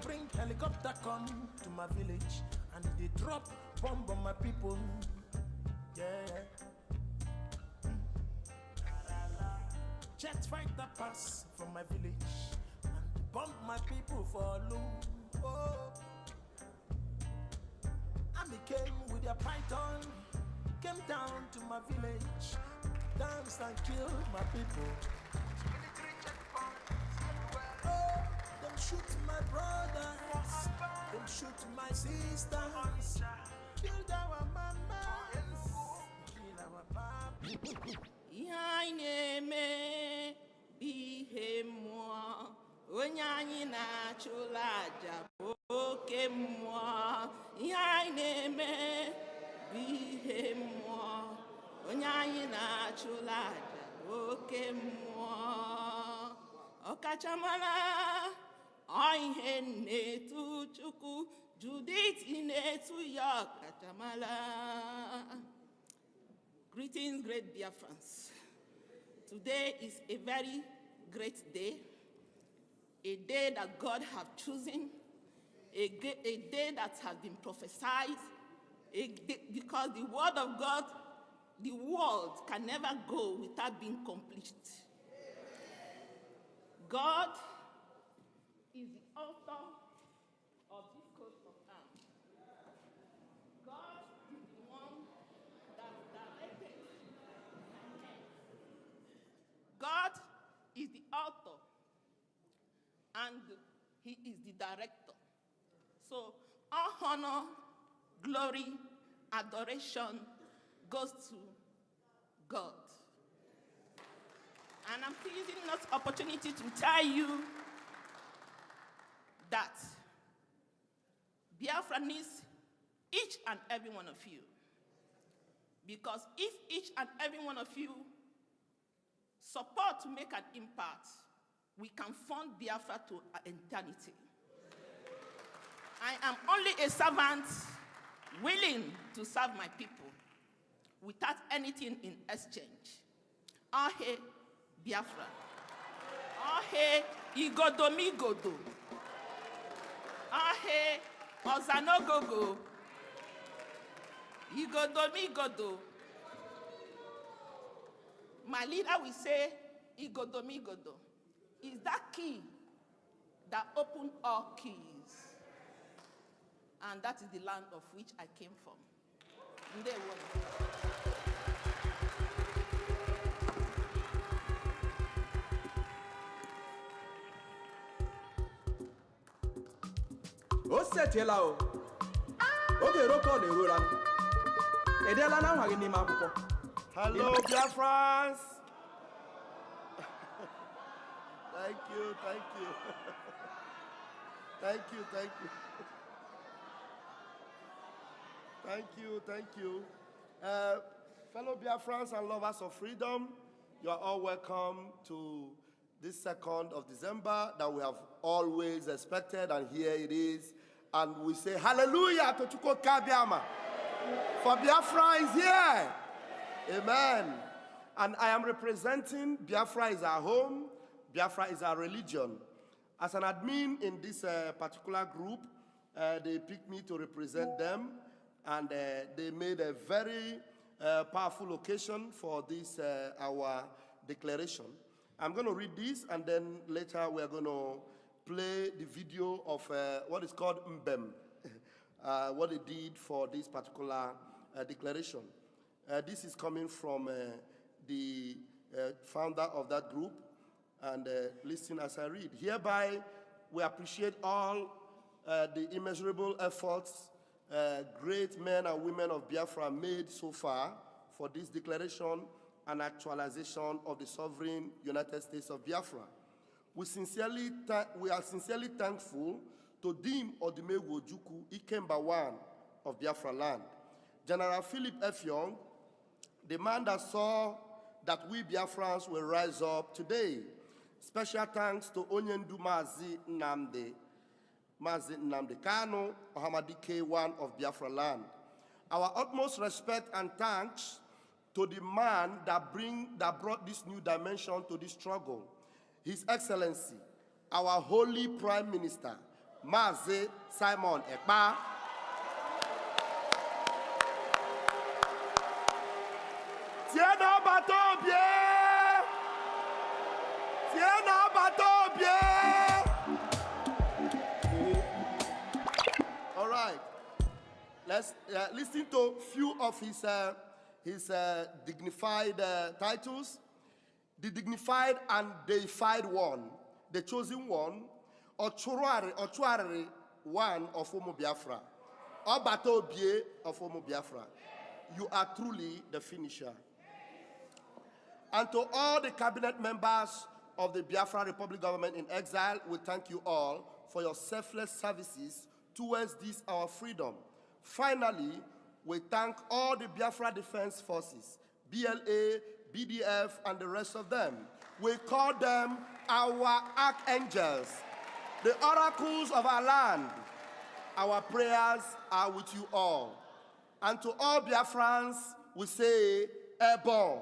bring helicopter come to my village and they drop bomb on my people. Yeah. Jet fighter pass from my village and bomb my people for loot. Oh. Army came with their python, came down to my village, danced and killed my people. Oh, them shoot my brothers, them shoot my sisters, killed our mamas, kill our papas. Yaineme bihemwa onyanyi na chulaja oke mwa. Yaineme bihemwa onyanyi na chulaja oke mwa. Okachamala oihe netu chuku Judith inetu ya kachamala. Greetings, great Biafrans. Today is a very great day, a day that God has chosen, a day that has been prophesied, because the word of God, the world can never go without being complete. God is the author of this coat of arms. God is the one that directed. God is the author and he is the director. So all honor, glory, adoration goes to God. And I'm using this opportunity to tell you that Biafra needs each and every one of you. Because if each and every one of you support to make an impact, we can fund Biafra to eternity. I am only a servant willing to serve my people without anything in exchange. Ahe Biafra. Ahe Igodomigodo. Ahe Ozanogogo. Igodomigodo. My leader will say, Igodomigodo is that key that opens all keys. And that is the land of which I came from. Hello, Biafrans. Thank you. Thank you. Fellow Biafrans and lovers of freedom, you are all welcome to this 2nd of December that we have always expected, and here it is. And we say hallelujah to Chuko Kabiama. For Biafra is here. Amen. And I am representing Biafra is our home, Biafra is our religion. As an admin in this particular group, they picked me to represent them, and they made a very powerful occasion for this, our declaration. I'm going to read this, and then later we are going to play the video of what is called Mbem, what they did for this particular declaration. This is coming from the founder of that group, and listen as I read. Hereby, we appreciate all the immeasurable efforts great men and women of Biafra made so far for this declaration and actualization of the sovereign United States of Biafra. We are sincerely thankful to Dim Odimegwu Ojukwu, Ikemba I of Biafra land, General Philip F. Young, the man that saw that we Biafrans will rise up today. Special thanks to Onyendu Mazi Nnamdi Kanu, Ohamadike I of Biafra land. Our utmost respect and thanks to the man that brought this new dimension to this struggle, His Excellency, our holy Prime Minister, Mazi Simon Ekpa. Tiena Batobie! Tiena Batobie! All right. Let's listen to a few of his dignified titles. The dignified and deified one, the chosen one, Ochuari one of Homo Biafra, Obatobie of Homo Biafra. You are truly the finisher. And to all the cabinet members of the Biafra Republic government in exile, we thank you all for your selfless services towards this our freedom. Finally, we thank all the Biafra Defense Forces, BLA, BDF, and the rest of them. We call them our archangels, the oracles of our land. Our prayers are with you all. And to all Biafrans, we say, airborne.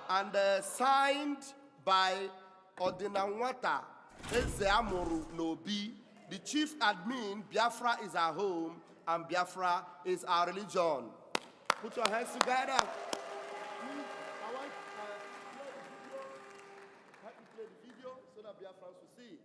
And signed by Ordinanwata Ezeamuru Nobi, the chief admin. Biafra is our home and Biafra is our religion. Put your hands together. I want to play the video so that Biafrans will see.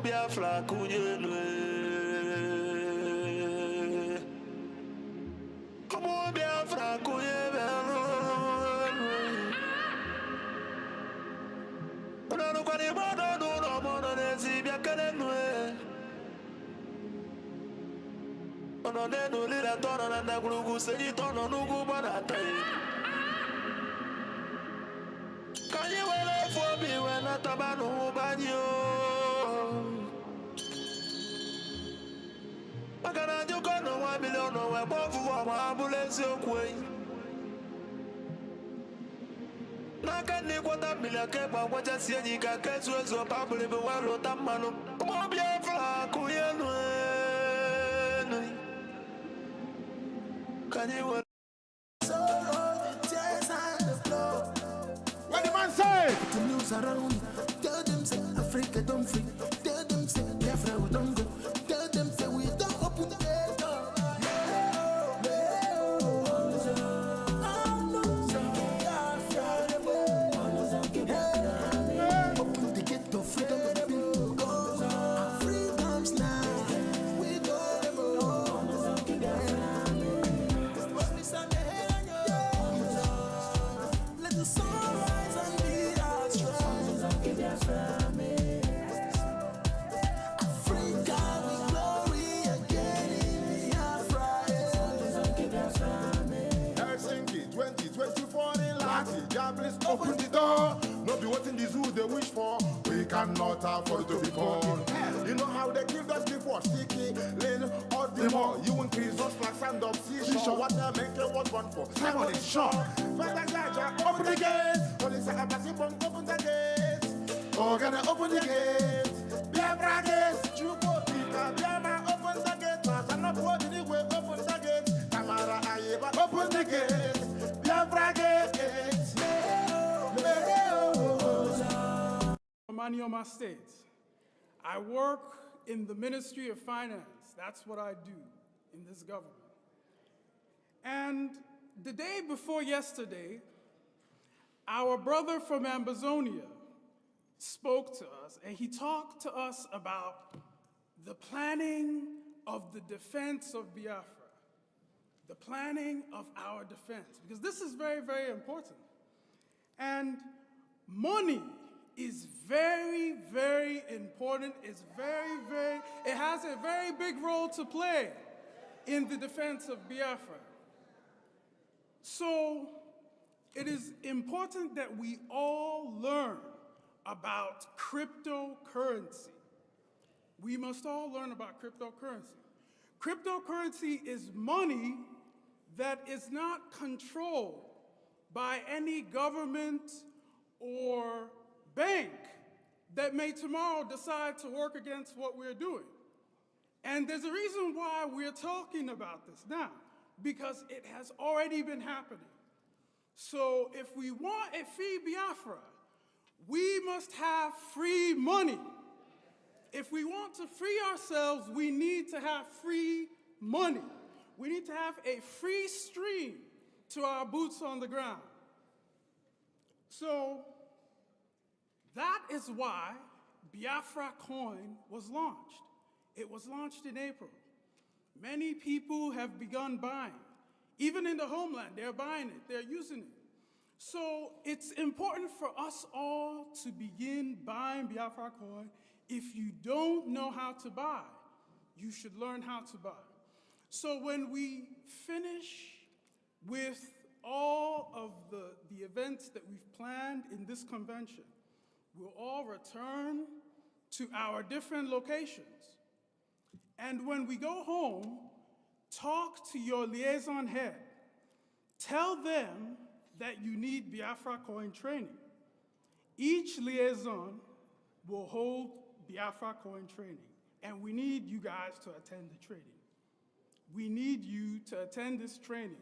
Biafra kunyenwe, Omo Biafra kunyenwe. Ono kwani mono no mono nezi biakenwe. Ono nenu lila tono na ndagulugu seni tono nugu banatai. Kanye wele fobi wena tabanu banyo. Makana juko no 1 million no we bofu wa ambulance okwe. Naka ni kwata milaka ba wacha sienyi ka kesu ezo pabule be wa lota manu. Omo Biafra kuyenwe. Can you What the man say? The news around, tell them say Africa don't free. Tell them say Biafra we don't go. Tell them say we don't open the gate. Open the gate of freedom of the people. Our freedom's now. We go. Let the sun rise and be our strength. Africa, we glory again in Biafra. Helsinki 2024 in Lati. God please open the door. No be waiting the zoo they wish for. We cannot afford to be born. You know how they killed us before. Sticky, Lane, or the more. You increase us like sand up seashore. What they make it was one for. Simon is short. Father Jaja, open the gate. Police are passing from open the gate. Oh, gonna open the gate. Biafra gate. Chuko Pika, Biafra open the gate. I'm not going anywhere. Open the gate. Tamara Ayeba, open the gate. Manioma State. I work in the Ministry of Finance. That's what I do in this government. And the day before yesterday, our brother from Ambazonia spoke to us, and he talked to us about the planning of the defense of Biafra, the planning of our defense, because this is very, very important. And money is very, very important. It's it has a very big role to play in the defense of Biafra. So it is important that we all learn about cryptocurrency. We must all learn about cryptocurrency. Cryptocurrency is money that is not controlled by any government or bank that may tomorrow decide to work against what we're doing. And there's a reason why we're talking about this now, because it has already been happening. So if we want a free Biafra, we must have free money. If we want to free ourselves, we need to have free money. We need to have a free stream to our boots on the ground. So that is why Biafra coin was launched. It was launched in April. Many people have begun buying. Even in the homeland, they're buying it, they're using it. So it's important for us all to begin buying Biafra coin. If you don't know how to buy, you should learn how to buy. So when we finish with all of the events that we've planned in this convention, we'll all return to our different locations. And when we go home, talk to your liaison head. Tell them that you need Biafra coin training. Each liaison will hold Biafra coin training, and we need you guys to attend the training. We need you to attend this training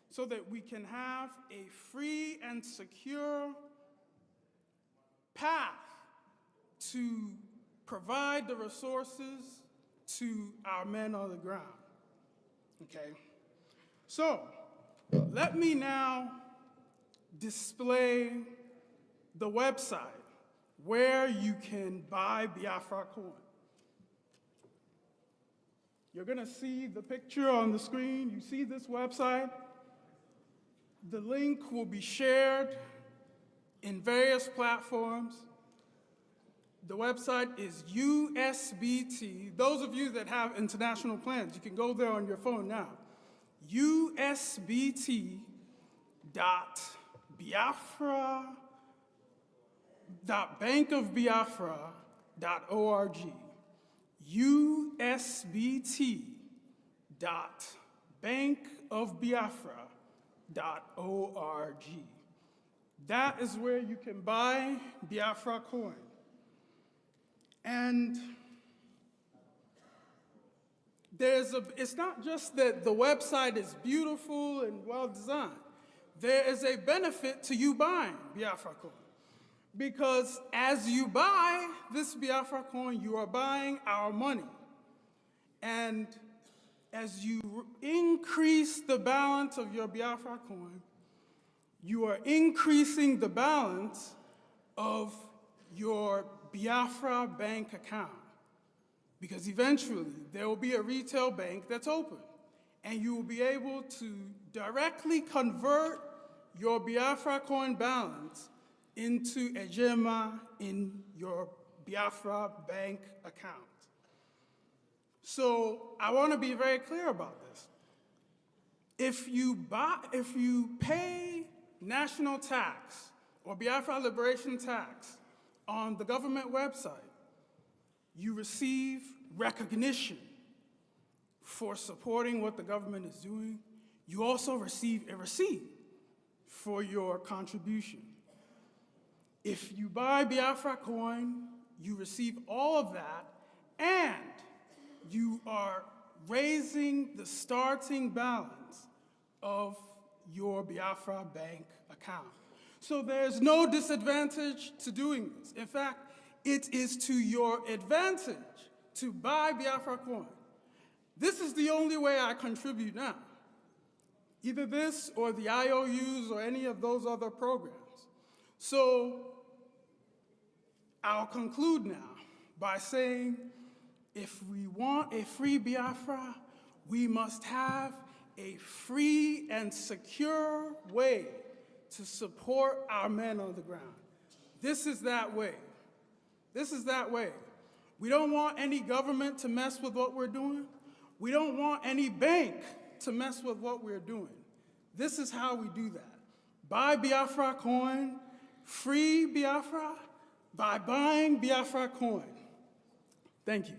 so that we can have a free and secure path to provide the resources to our men on the ground. Okay? So, let me now display the website where you can buy Biafra coin. You're going to see the picture on the screen. You see this website. The link will be shared in various platforms. The website is USBT. Those of you that have international plans, you can go there on your phone now. usbt.bankofbiafra.org. usbt.bankofbiafra.org. That is where you can buy Biafra coin. And it's not just that the website is beautiful and well designed. There is a benefit to you buying Biafra coin. Because as you buy this Biafra coin, you are buying our money. And as you increase the balance of your Biafra coin, you are increasing the balance of your Biafra bank account. Because eventually there will be a retail bank that's open, and you will be able to directly convert your Biafra coin balance into Ejema in your Biafra bank account. So I want to be very clear about this. If you pay national tax or Biafra liberation tax on the government website, you receive recognition for supporting what the government is doing. You also receive a receipt for your contribution. If you buy Biafra coin, you receive all of that, and you are raising the starting balance of your Biafra bank account. So there's no disadvantage to doing this. In fact, it is to your advantage to buy Biafra coin. This is the only way I contribute now. Either this or the IOUs or any of those other programs. So I'll conclude now by saying, if we want a free Biafra, we must have a free and secure way to support our men on the ground. This is that way. This is that way. We don't want any government to mess with what we're doing. We don't want any bank to mess with what we're doing. This is how we do that. Buy Biafra coin, free Biafra by buying Biafra coin. Thank you.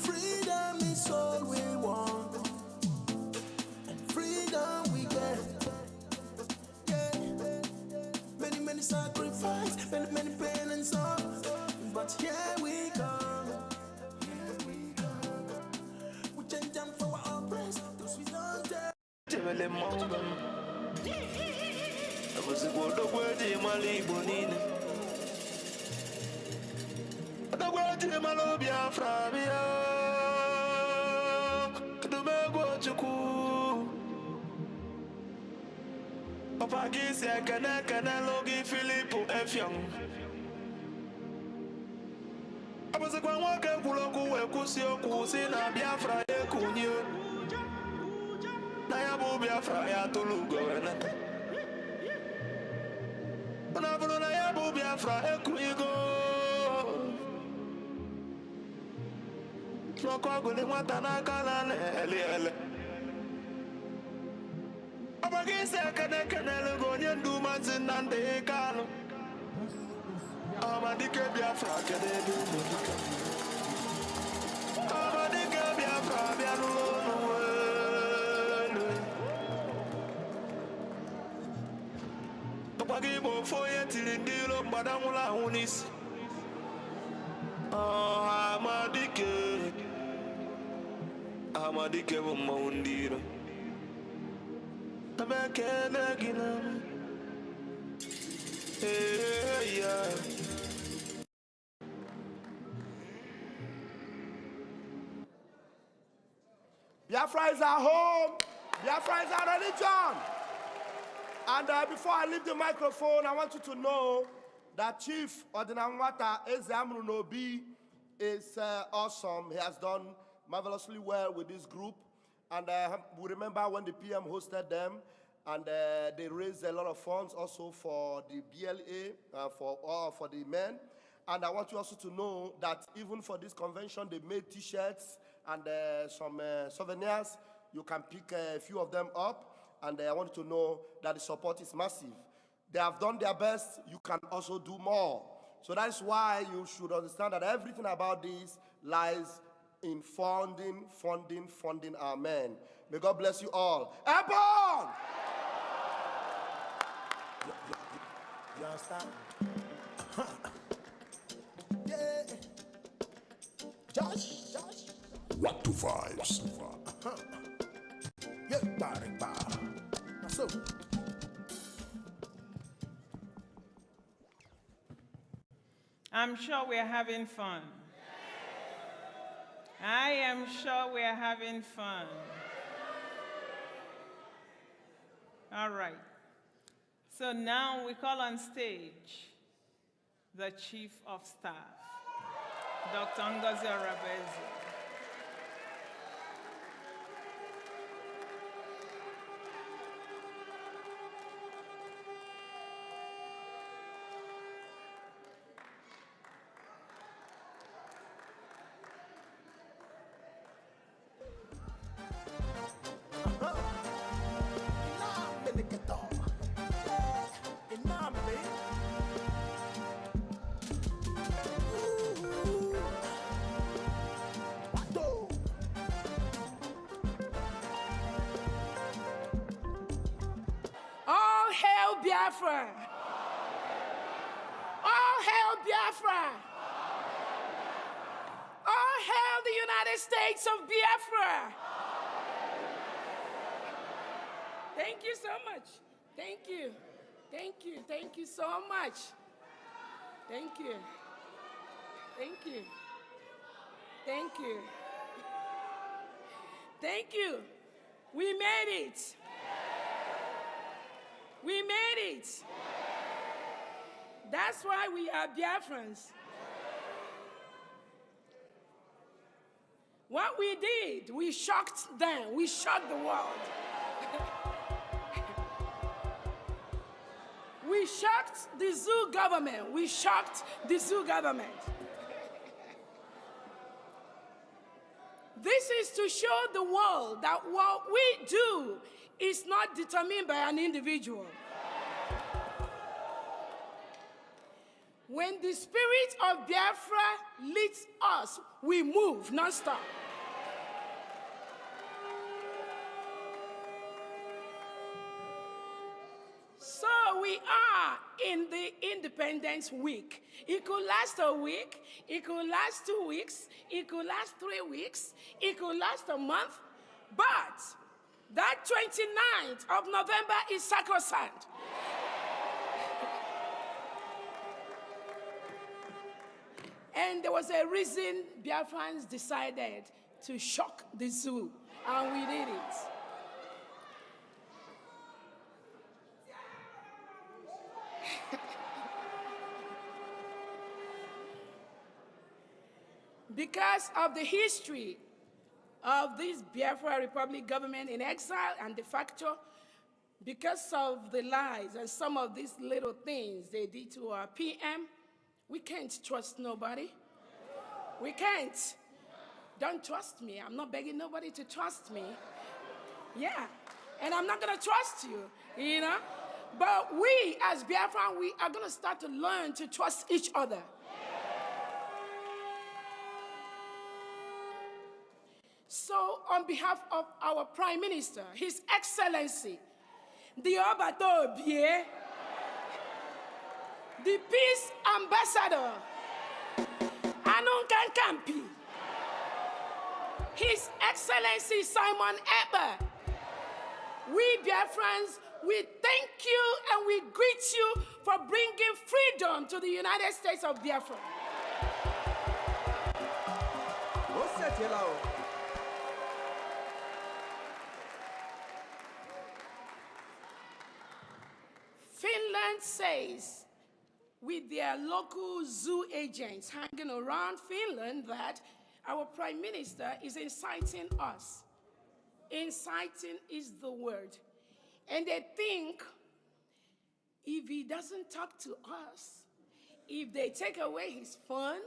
Freedom is all we want, and freedom we get. Yeah. Many sacrifice, many pain and sorrow, but here we come. We change them for our praise, those we don't dare. Papa gisi kana logi Philippe Efyong. Abose kwa mwake kuloku wekusi okusi na Biafra ekunye. Na yabu Biafra ya tulugo wenata. Unavulu na yabu Biafra ekuigo. Noko guli mwata na kanane ele. Abagise kana lugo nyendu mazinande kano. Amadike Biafra kededu medika. Amadike Biafra bianulo nuwe. Abagibo foye tilindilo mbadamula unisi. Amadike bumaundiro. Abekele gina. Hey, yeah. Biafra is our home. Biafra is our religion. And before I leave the microphone, I want you to know that Chief Odinamwata Ezeamru Nobi is awesome. He has done marvelously well with this group. And we remember when the PM hosted them, and they raised a lot of funds also for the BLA, for the men. And I want you also to know that even for this convention, they made T-shirts and some souvenirs. You can pick a few of them up. And I want you to know that the support is massive. They have done their best. You can also do more. So that's why you should understand that everything about this lies in funding our men. May God bless you all. Airborne! You understand? Huh. Yeah. Josh. What to vibes? Huh. Yeah, bar. So. I'm sure we're having fun. I am sure we're having fun. All right. So now we call on stage the Chief of Staff, Dr. Ngozi Arabezi. All hail Biafra! hail Biafra! All hail the United States of Biafra! Thank you so much. Thank you. Thank you. Thank you so much. Thank you. Thank you. Thank you. Thank you. We made it. We made it. That's why we are Biafrans. What we did, we shocked them. We shocked the world. We shocked the zoo government. We shocked the zoo government. This is to show the world that what we do is not determined by an individual. When the spirit of Biafra leads us, we move non-stop. So we are in the Independence Week. It could last a week, it could last 2 weeks, it could last 3 weeks, it could last a month, but that 29th of November is sacrosanct. And there was a reason Biafrans decided to shock the zoo, and we did it. Because of the history of this Biafra Republic government in exile and de facto, because of the lies and some of these little things they did to our PM, we can't trust nobody. We can't. Don't trust me. I'm not begging nobody to trust me. Yeah. And I'm not going to trust you, you know. But we, as Biafran, we are going to start to learn to trust each other. So, on behalf of our Prime Minister, His Excellency, the Obatobie, the Peace Ambassador, Anunkan Kampi, His Excellency Simon Eber, we Biafrans, we thank you and we greet you for bringing freedom to the United States of Biafra. Finland says, with their local zoo agents hanging around Finland, that our Prime Minister is inciting us. Inciting is the word. And they think if he doesn't talk to us, if they take away his fun,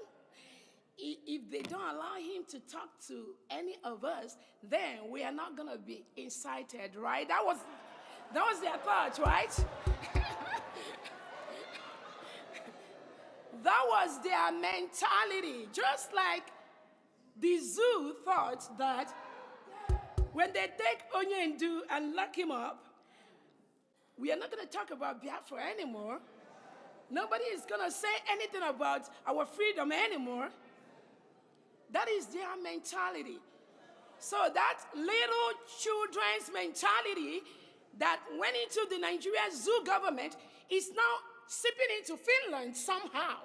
if they don't allow him to talk to any of us, then we are not going to be incited, right? That was their thought, right? That was their mentality. Just like the zoo thought that when they take Onyendu and lock him up, we are not going to talk about Biafra anymore. Nobody is going to say anything about our freedom anymore. That is their mentality. So that little children's mentality that went into the Nigerian zoo government is now seeping into Finland somehow.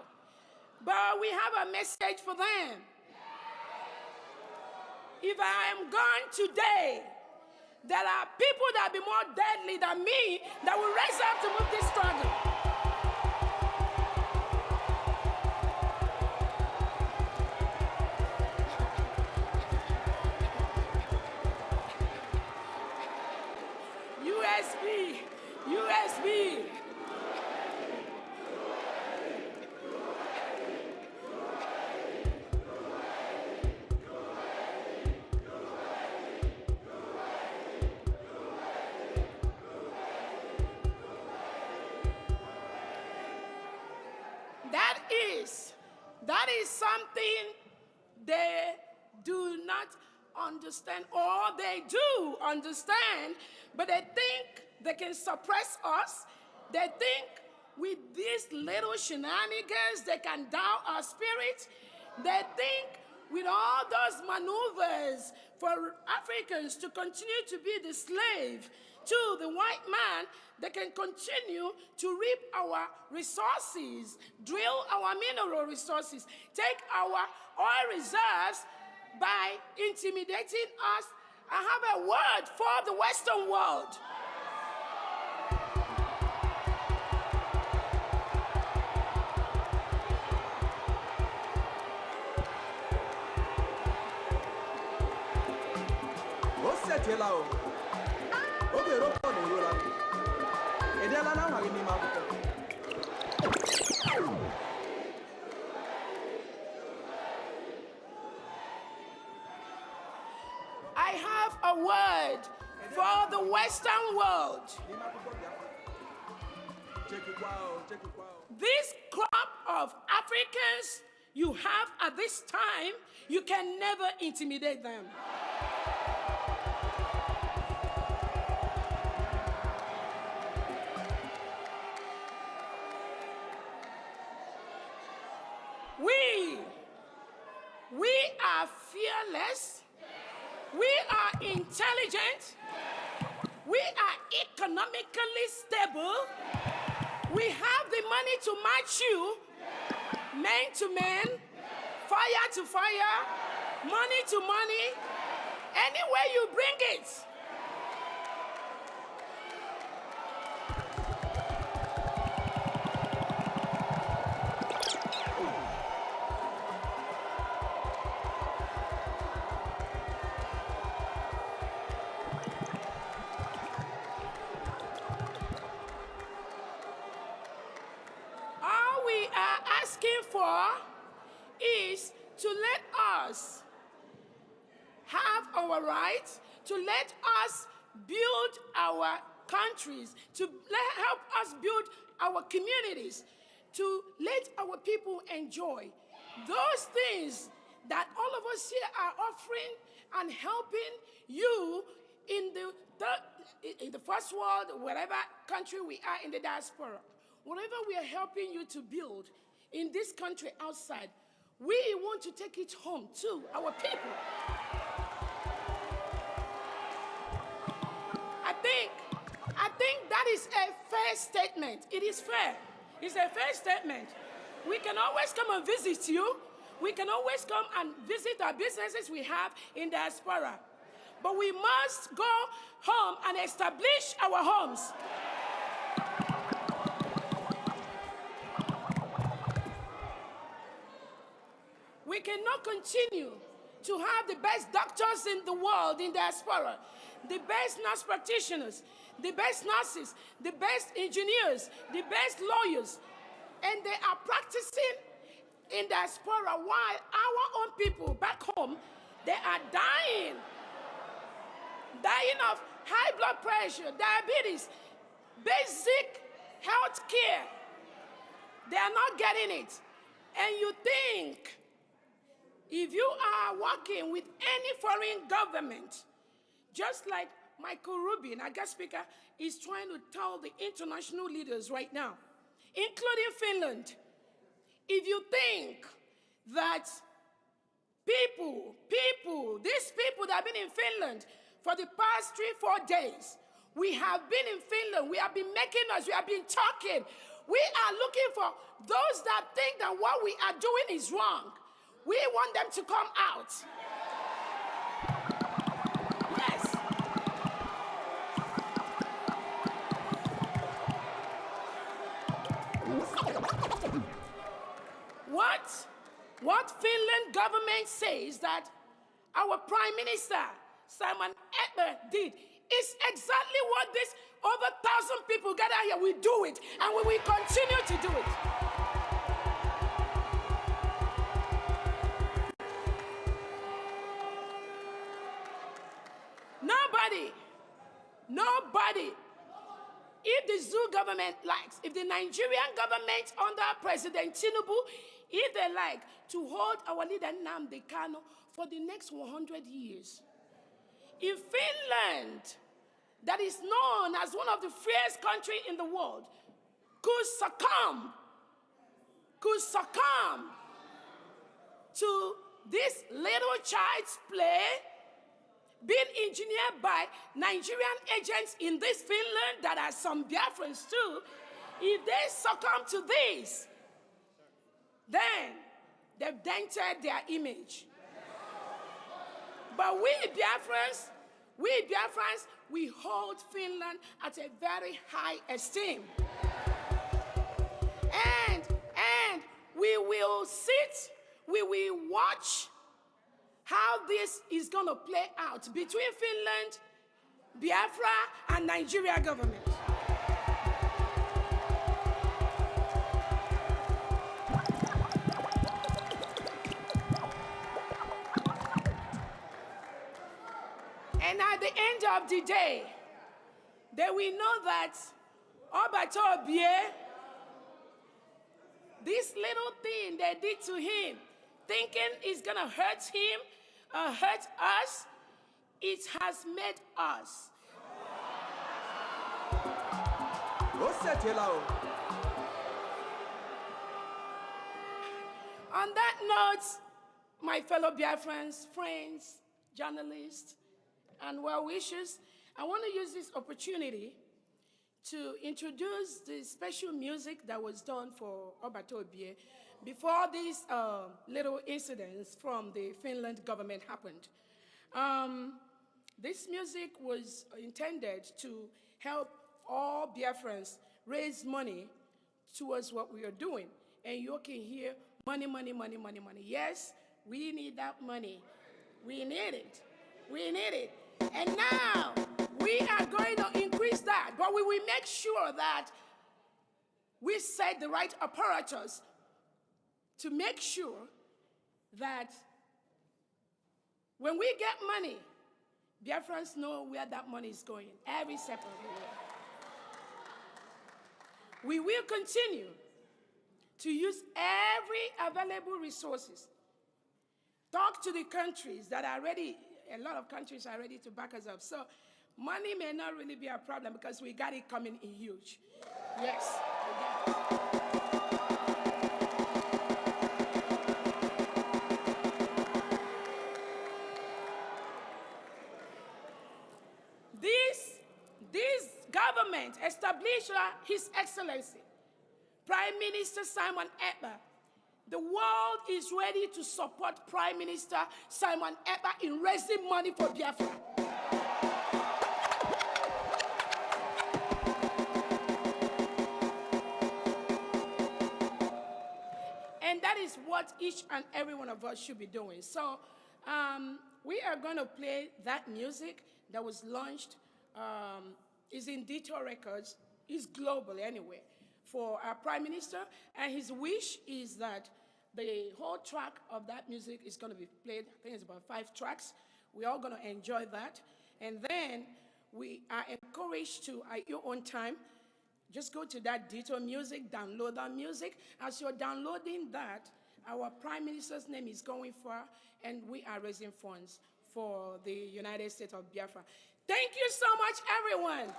But we have a message for them. If I am gone today, there are people that will be more deadly than me that will rise up to move this struggle. USB. That is something they do not understand, or they do understand, but they think they can suppress us. They think with these little shenanigans, they can down our spirit. They think with all those maneuvers for Africans to continue to be the slave to the white man, they can continue to reap our resources, drill our mineral resources, take our oil reserves by intimidating us. I have a word for the Western world. I have a word for the Western world. This crop of Africans you have at this time, you can never intimidate them. We are fearless. We are intelligent. We are economically stable. We have the money to match you, man to man, fire to fire, money to money, anywhere you bring it. For is to let us have our rights, to let us build our countries, to help us build our communities, to let our people enjoy those things that all of us here are offering and helping you in the first world, wherever country we are in the diaspora, whatever we are helping you to build in this country outside, we want to take it home to our people. I think that is a fair statement. It is fair. It's a fair statement. We can always come and visit you. We can always come and visit our businesses we have in diaspora. But we must go home and establish our homes. We cannot continue to have the best doctors in the world in diaspora, the best nurse practitioners, the best nurses, the best engineers, the best lawyers, and they are practicing in diaspora while our own people back home, they are dying of high blood pressure, diabetes, basic health care. They are not getting it. And you think, if you are working with any foreign government, just like Michael Rubin, our guest speaker, is trying to tell the international leaders right now, including Finland, if you think that these people that have been in Finland for the past 3-4 days, we have been in Finland, we have been making us, we have been talking. We are looking for those that think that what we are doing is wrong. We want them to come out. Yes. What Finland government says that our Prime Minister, Simon Ekberg, did is exactly what this over 1,000 people gathered here will do it, and we will continue to do it. Nobody, if the zoo government likes, if the Nigerian government under President Tinubu, if they like to hold our leader Nnamdi Kanu for the next 100 years, in Finland, that is known as one of the freest countries in the world, could succumb to this little child's play being engineered by Nigerian agents in this Finland that are some Biafrans too, if they succumb to this, then they've dented their image. But we Biafrans, we hold Finland at a very high esteem. And we will watch how this is going to play out between Finland, Biafra, and Nigeria government. And at the end of the day, they will know that Obato Obie, this little thing they did to him, thinking it's going to hurt him, hurt us, it has made us. On that note, my fellow Biafrans, friends, journalists, and well-wishers, I want to use this opportunity to introduce the special music that was done for Obato Obie before these little incidents from the Finland government happened. This music was intended to help all Biafrans raise money towards what we are doing. And you can hear money, money, money, money, money. Yes, we need that money. We need it. We need it. And now we are going to increase that, but we will make sure that we set the right apparatus to make sure that when we get money, Biafrans know where that money is going, every step of the way. We will continue to use every available resources. Talk to the countries that are ready. A lot of countries are ready to back us up. So money may not really be a problem because we got it coming in huge. Yes, we got it. This government established His Excellency, Prime Minister Simon Ekpa. The world is ready to support Prime Minister Simon Ekpa in raising money for Biafra. And that is what each and every one of us should be doing. So we are going to play that music that was launched, is in Detour Records, is globally anyway, for our Prime Minister, and his wish is that the whole track of that music is going to be played. I think it's about 5 tracks. We're all going to enjoy that. And then we are encouraged to, at your own time, just go to that Detour Music, download that music. As you're downloading that, our Prime Minister's name is going far, and we are raising funds for the United States of Biafra. Thank you so much, everyone.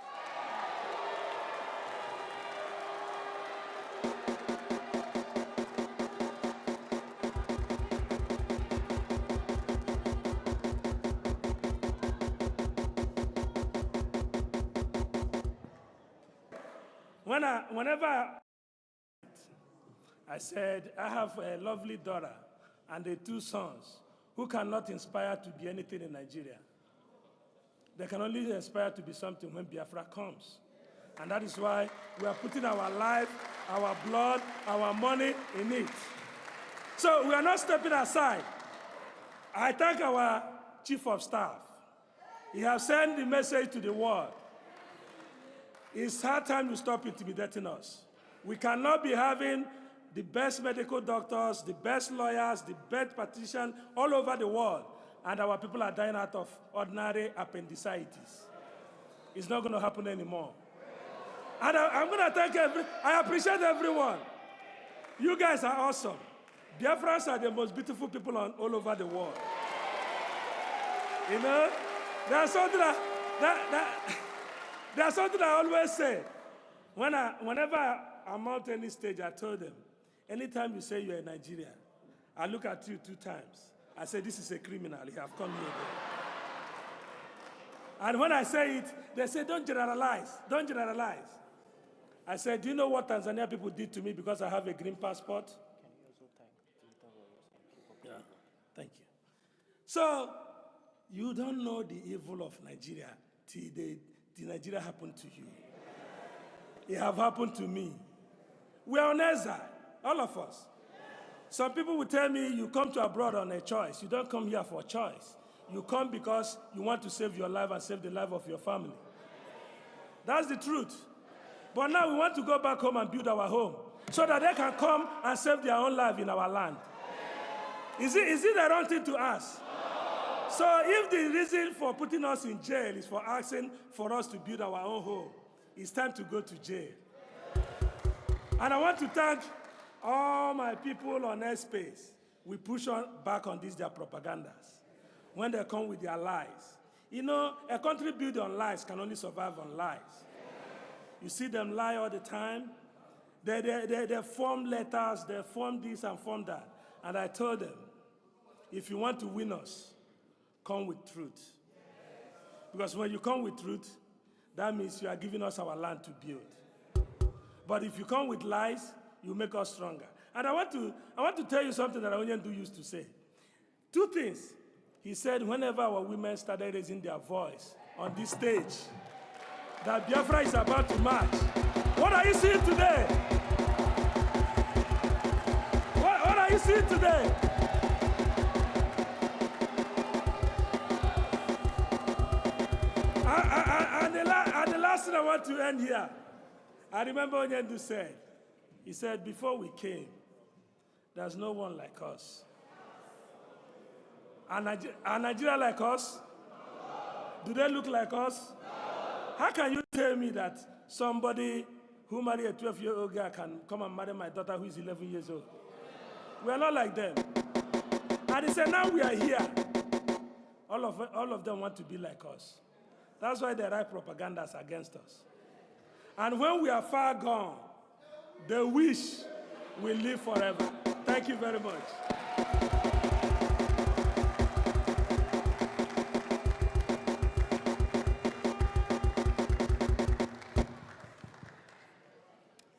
Whenever I said, I have a lovely daughter and 2 sons who cannot inspire to be anything in Nigeria. They can only inspire to be something when Biafra comes. And that is why we are putting our life, our blood, our money in it. So we are not stepping aside. I thank our Chief of Staff. He has sent the message to the world. It's high time to stop intimidating us. We cannot be having the best medical doctors, the best lawyers, the best patients all over the world, and our people are dying out of ordinary appendicitis. It's not going to happen anymore. And I'm going to thank I appreciate everyone. You guys are awesome. Biafrans are the most beautiful people all over the world. You know, there's something there's something I always say. Whenever I mount any stage, I told them, anytime you say you're in Nigeria, I look at you 2 times. I say, this is a criminal. You have come here again. And when I say it, they say, don't generalize. Don't generalize. I said, do you know what Tanzania people did to me because I have a green passport? Yeah, thank you. So, you don't know the evil of Nigeria till Nigeria happened to you. It have happened to me. We are on exile, all of us. Some people will tell me you come to abroad on a choice. You don't come here for a choice. You come because you want to save your life and save the life of your family. That's the truth. But now we want to go back home and build our home so that they can come and save their own life in our land. Is it the wrong thing to ask? So if the reason for putting us in jail is for asking for us to build our own home, it's time to go to jail. And I want to thank all my people on airspace. We push on back on these their propagandas when they come with their lies. You know, a country built on lies can only survive on lies. You see them lie all the time. They form letters, they form this and form that. And I told them, if you want to win us, come with truth. Because when you come with truth, that means you are giving us our land to build. But if you come with lies, you make us stronger. And I want to tell you something that Onyendu used to say. 2 things. He said whenever our women started raising their voice on this stage, that Biafra is about to march. What are you seeing today? What are you seeing today? And the last thing I want to end here, I remember Onyendu said, he said, before we came, there's no one like us. Are Nigeria like us? Do they look like us? How can you tell me that somebody who married a 12-year-old girl can come and marry my daughter who is 11 years old? We are not like them. And he said, now we are here. All of them want to be like us. That's why they write propagandas against us. And when we are far gone, the wish will live forever. Thank you very much.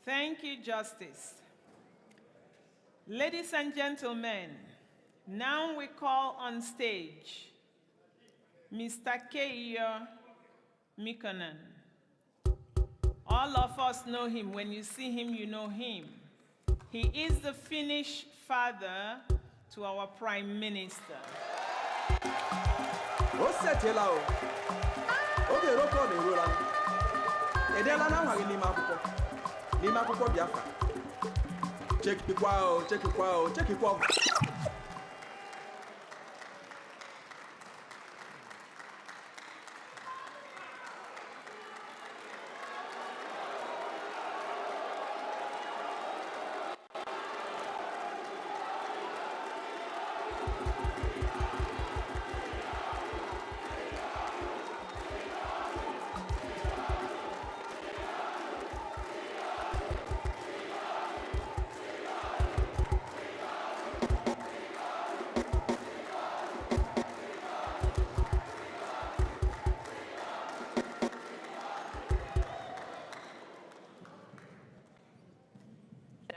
Thank you, Justice. Ladies and gentlemen, now we call on stage Mr. Keiyo Mikonan. All of us know him. When you see him, you know him. He is the Finnish father to our Prime Minister. Check the wow, check it wow, check it wow.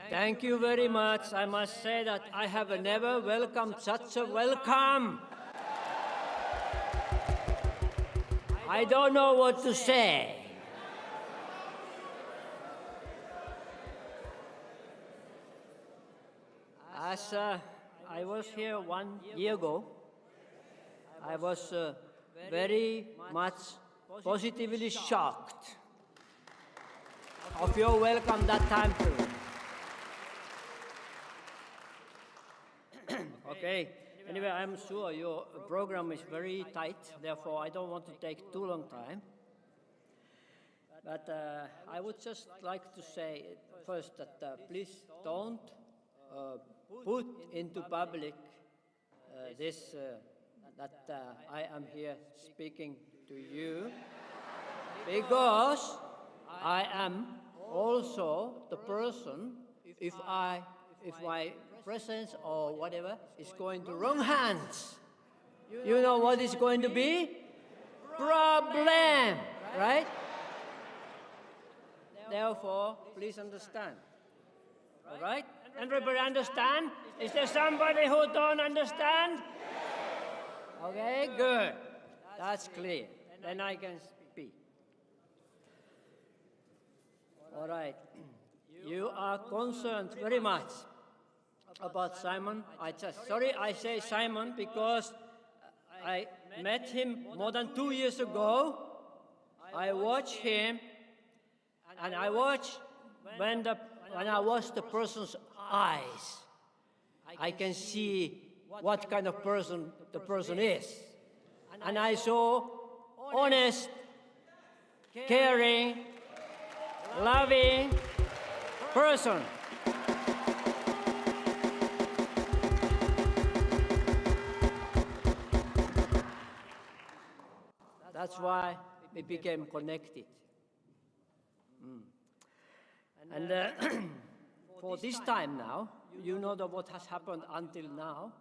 Thank you very much. I must say that I have never welcomed such a welcome. I don't know what to say. As I was here 1 year ago, I was very much positively shocked of your welcome that time period. Okay, anyway, I'm sure your program is very tight, therefore I don't want to take too long time. But I would just like to say first that please don't put into public this, that I am here speaking to you, because I am also the person, if my presence or whatever is going to wrong hands, you know what is going to be? Problem, right? Therefore, please understand. All right? Everybody understand? Is there somebody who don't understand? Okay, good. That's clear. Then I can speak. All right. You are concerned very much about Simon. Sorry, I say Simon because I met him more than 2 years ago. I watched him, and I watched when I watch the person's eyes, I can see what kind of person the person is. And I saw honest, caring, loving person. That's why we became connected. And for this time now, you know what has happened until now.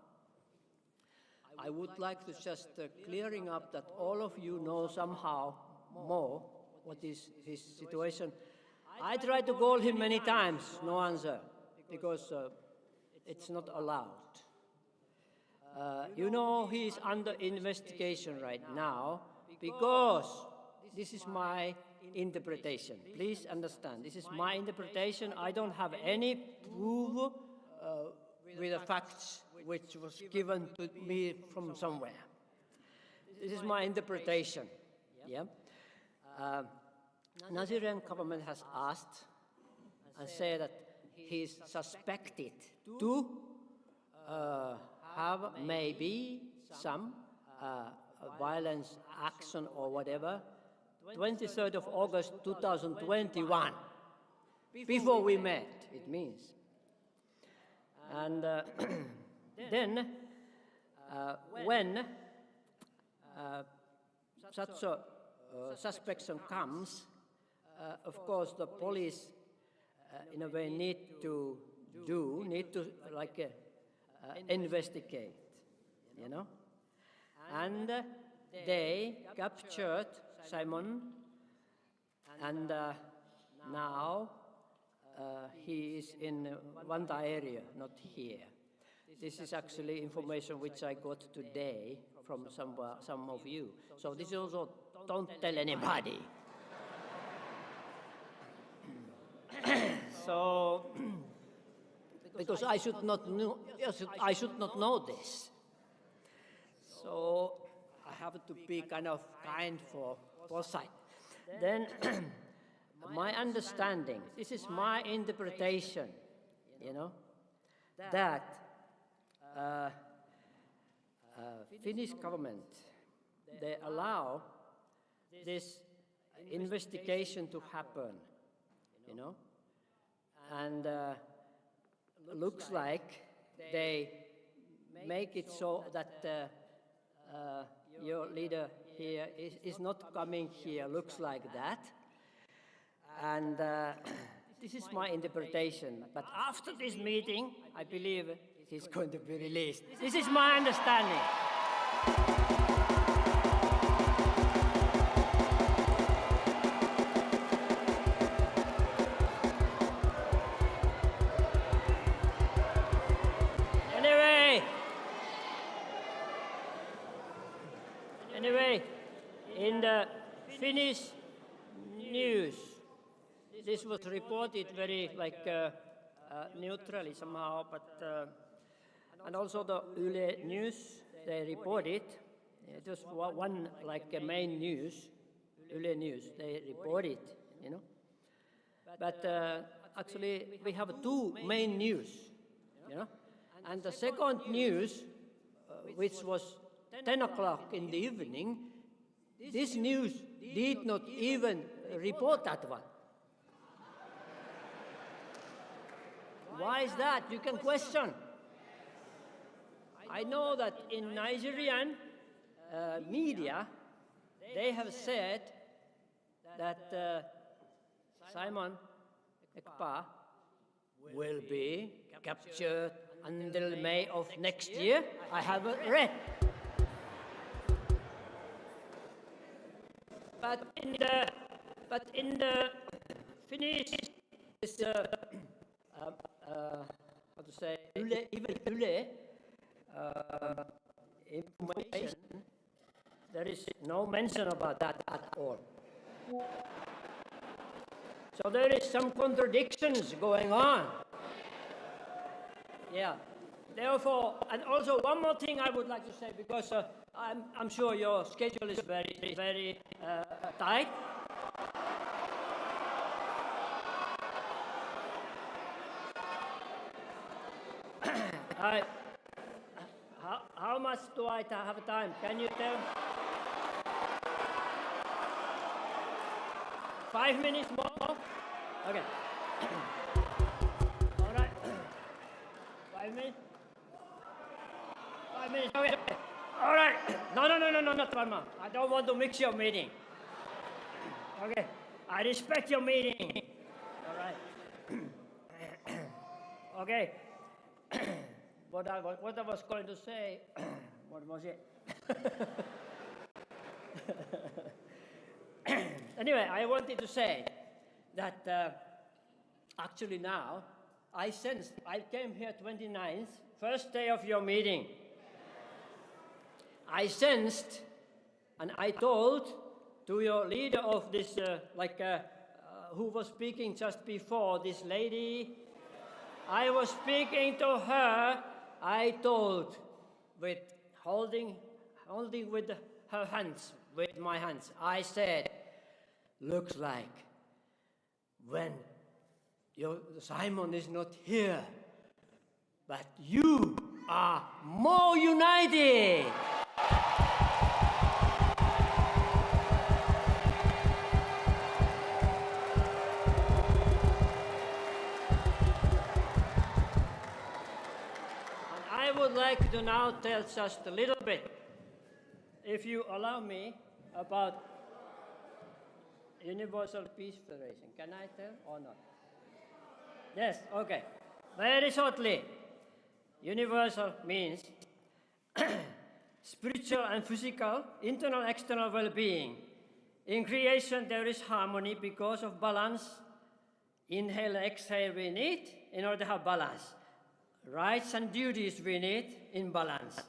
I would like to just clearing up that all of you know somehow more what is his situation. I tried to call him many times, no answer, because it's not allowed. You know he is under investigation right now because this is my interpretation. Please understand, this is my interpretation. I don't have any proof with the facts which was given to me from somewhere. This is my interpretation. Yeah. Nigerian government has asked and said that he is suspected to have maybe some violence action or whatever, 23rd of August 2021, before we met, it means. And then, when such a suspicion comes, of course, the police, in a way, need to investigate, you know. And they captured Simon, and now he is in Vanda area, not here. This is actually information which I got today from some of you. So this also, don't tell anybody. So, because I should not know this. So I have to be kind for both sides. Then my understanding, this is my interpretation, you know, that Finnish government, they allow this investigation to happen, you know, and looks like they make it so that your leader here is not coming here, looks like that. And this is my interpretation. But after this meeting, I believe he's going to be released. This is my understanding. Anyway, in the Finnish news, this was reported very neutrally somehow, but and also the Yle news, they reported. It was one a main news, Yle news. They reported, you know. But actually, we have two main news, you know. And the second news, which was 10 o'clock in the evening, this news did not even report that one. Why is that? You can question. I know that in Nigerian media, they have said that Simon ECPA will be captured until May of next year. I haven't read. But in the Finnish, this how to say, information, there is no mention about that at all. So there is some contradictions going on. Yeah. Therefore, and also one more thing I would like to say, because I'm sure your schedule is very tight. How much do I have time? Can you tell? 5 minutes more? Okay. All right. 5 minutes? 5 minutes, okay. All right. No, not 1 month. I don't want to mix your meeting. Okay. I respect your meeting. All right. Okay. What I was going to say, what was it? Anyway, I wanted to say that actually now, I came here 29th, first day of your meeting. I sensed, and I told to your leader of this, who was speaking just before, this lady, I was speaking to her, I told, with holding with her hands, with my hands, I said, looks like when Simon is not here, but you are more united. And I would like to now tell just a little bit, if you allow me, about Universal Peace Federation. Can I tell or not? Yes, okay. Very shortly. Universal means spiritual and physical, internal, external well-being. In creation, there is harmony because of balance. Inhale, exhale, we need in order to have balance. Rights and duties we need in balance.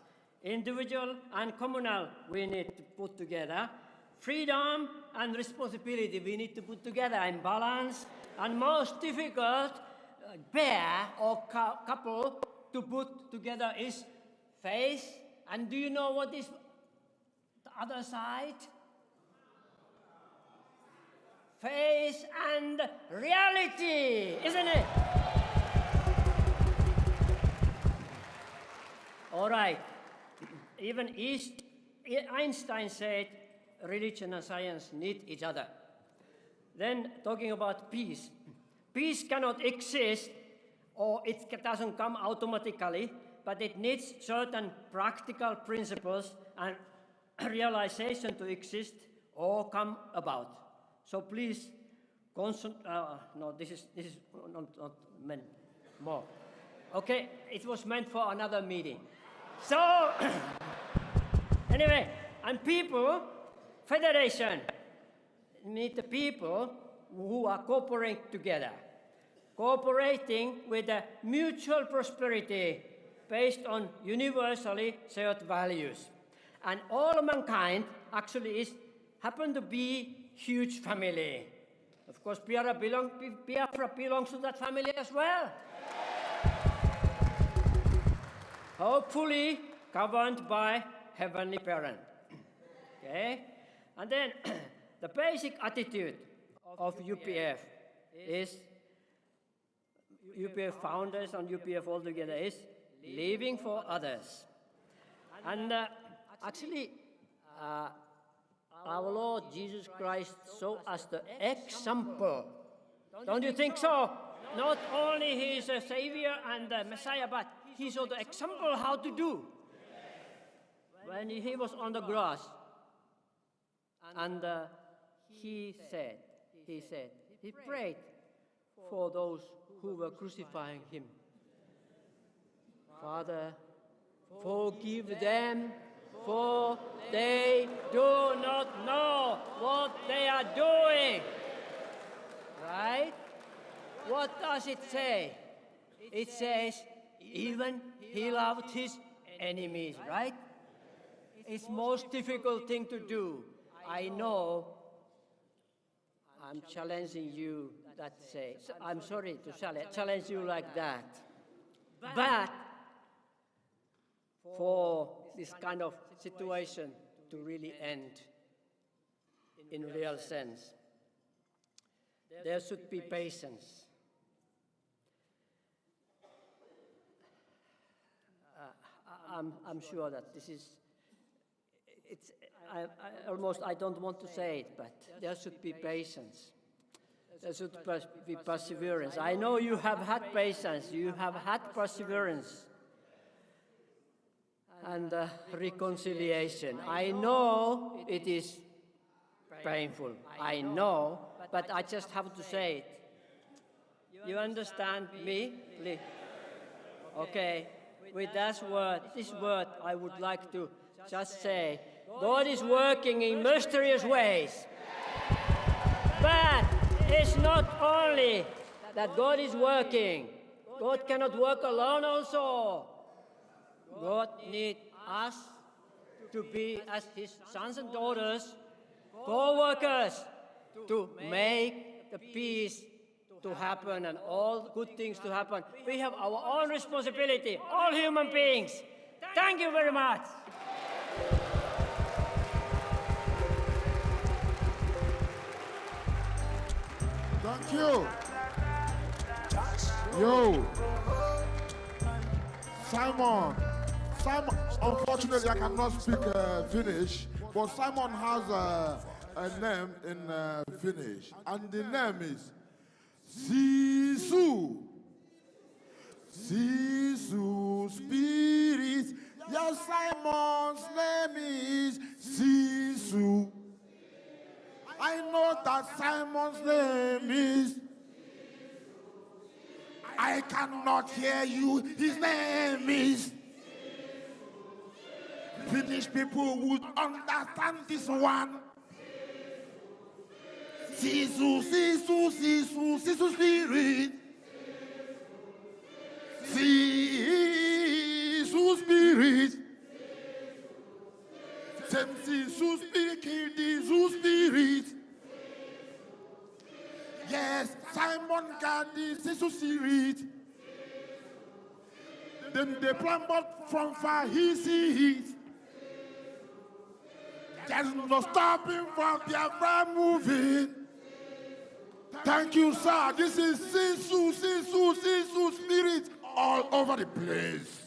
Individual and communal we need to put together. Freedom and responsibility we need to put together in balance. And most difficult pair or couple to put together is faith. And do you know what is the other side? Faith and reality, isn't it? All right. Even Einstein said religion and science need each other. Then talking about peace. Peace cannot exist or it doesn't come automatically, but it needs certain practical principles and realization to exist or come about. So please, no, this is not meant more. Okay, it was meant for another meeting. So, anyway, and people, federation, need the people who are cooperating together. Cooperating with a mutual prosperity based on universally shared values. And all mankind actually happen to be huge family. Of course, Biafra belongs to that family as well. Hopefully governed by Heavenly Parent. Okay? And then the basic attitude of UPF is, UPF founders and UPF altogether is living for others. And actually, our Lord Jesus Christ showed us the example. Don't you think so? Not only He is a Savior and a Messiah, but He showed the example how to do. When He was on the cross, and He prayed for those who were crucifying him. Father, forgive them, for they do not know what they are doing. Right? What does it say? It says, even he loved his enemies, right? It's most difficult thing to do. I know I'm challenging you that say, I'm sorry to challenge you like that. But for this kind of situation to really end in real sense, there should be patience. I'm sure that this is, I don't want to say it, but there should be patience. There should be perseverance. I know you have had patience, you have had perseverance and reconciliation. I know it is painful, I know, but I just have to say it. You understand me, please? Okay. With this word, I would like to just say, God is working in mysterious ways. But it's not only that God is working. God cannot work alone also. God needs us to be, as his sons and daughters, co-workers, to make the peace to happen and all good things to happen. We have our own responsibility, all human beings. Thank you very much. Thank you. Yo. Simon, unfortunately I cannot speak Finnish, but Simon has a name in Finnish, and the name is Sisu. Sisu Spirit. Yes, Simon's name is Sisu. I know that Simon's name is. I cannot hear you. His name is. Finnish people would understand this one. Sisu, Sisu, Sisu, Sisu Spirit. Sisu Spirit. Send Sisu Spirit, kill the Sisu Spirit. Yes, Simon got the Sisu Spirit. Then they plan, but from far he sees. There's no stopping from Biafra moving. Thank you, sir. This is Sisu, Sisu, Sisu Spirit all over the place.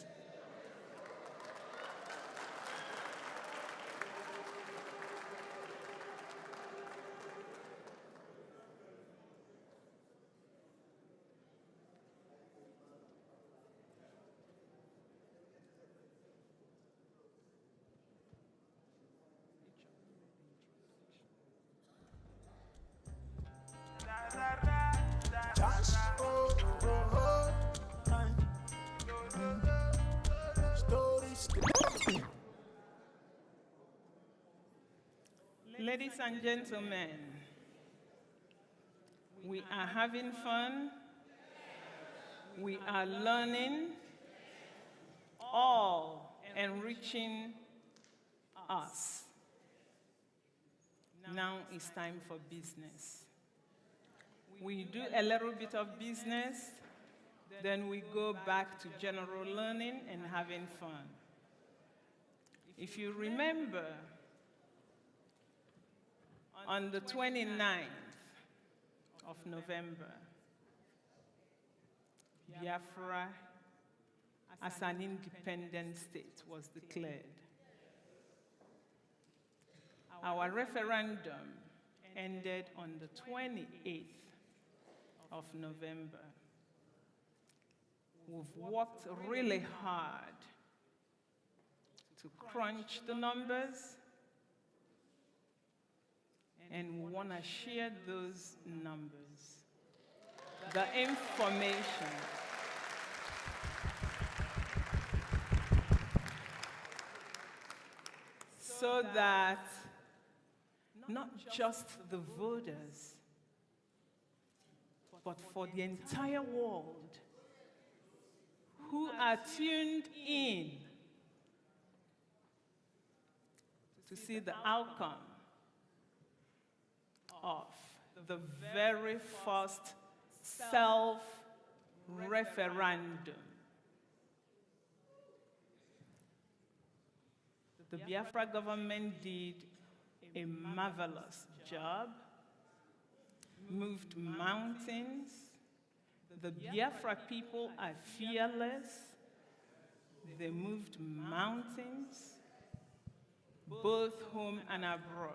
Ladies and gentlemen, we are having fun, we are learning, all enriching us. Now it's time for business. We do a little bit of business, then we go back to general learning and having fun. If you remember, on the 29th of November, Biafra as an independent state was declared. Our referendum ended on the 28th of November. We've worked really hard to crunch the numbers, and we want to share those numbers. the information so that not just the voters, but for the entire world who are tuned in to see the outcome of the very first self-referendum. The Biafra government did a marvelous job, moved mountains. The Biafra people are fearless. They moved mountains, both home and abroad,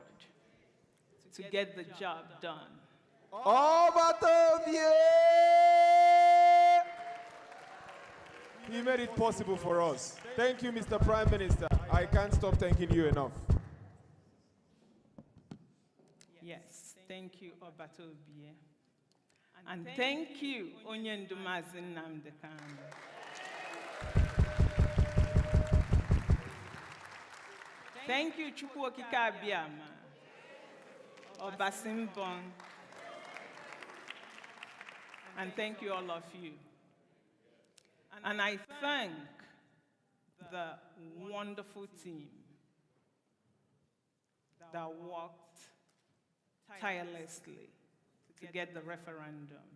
to get the job done. He made it possible for us. Thank you, Mr. Prime Minister. I can't stop thanking you enough. Yes, thank you, Obatobie. And thank you, Onyendu Mazin Namdekan. Thank you, Chukwokika Abiyama, Obasimbon. And thank you, all of you. And I thank the wonderful team that worked tirelessly to get the referendum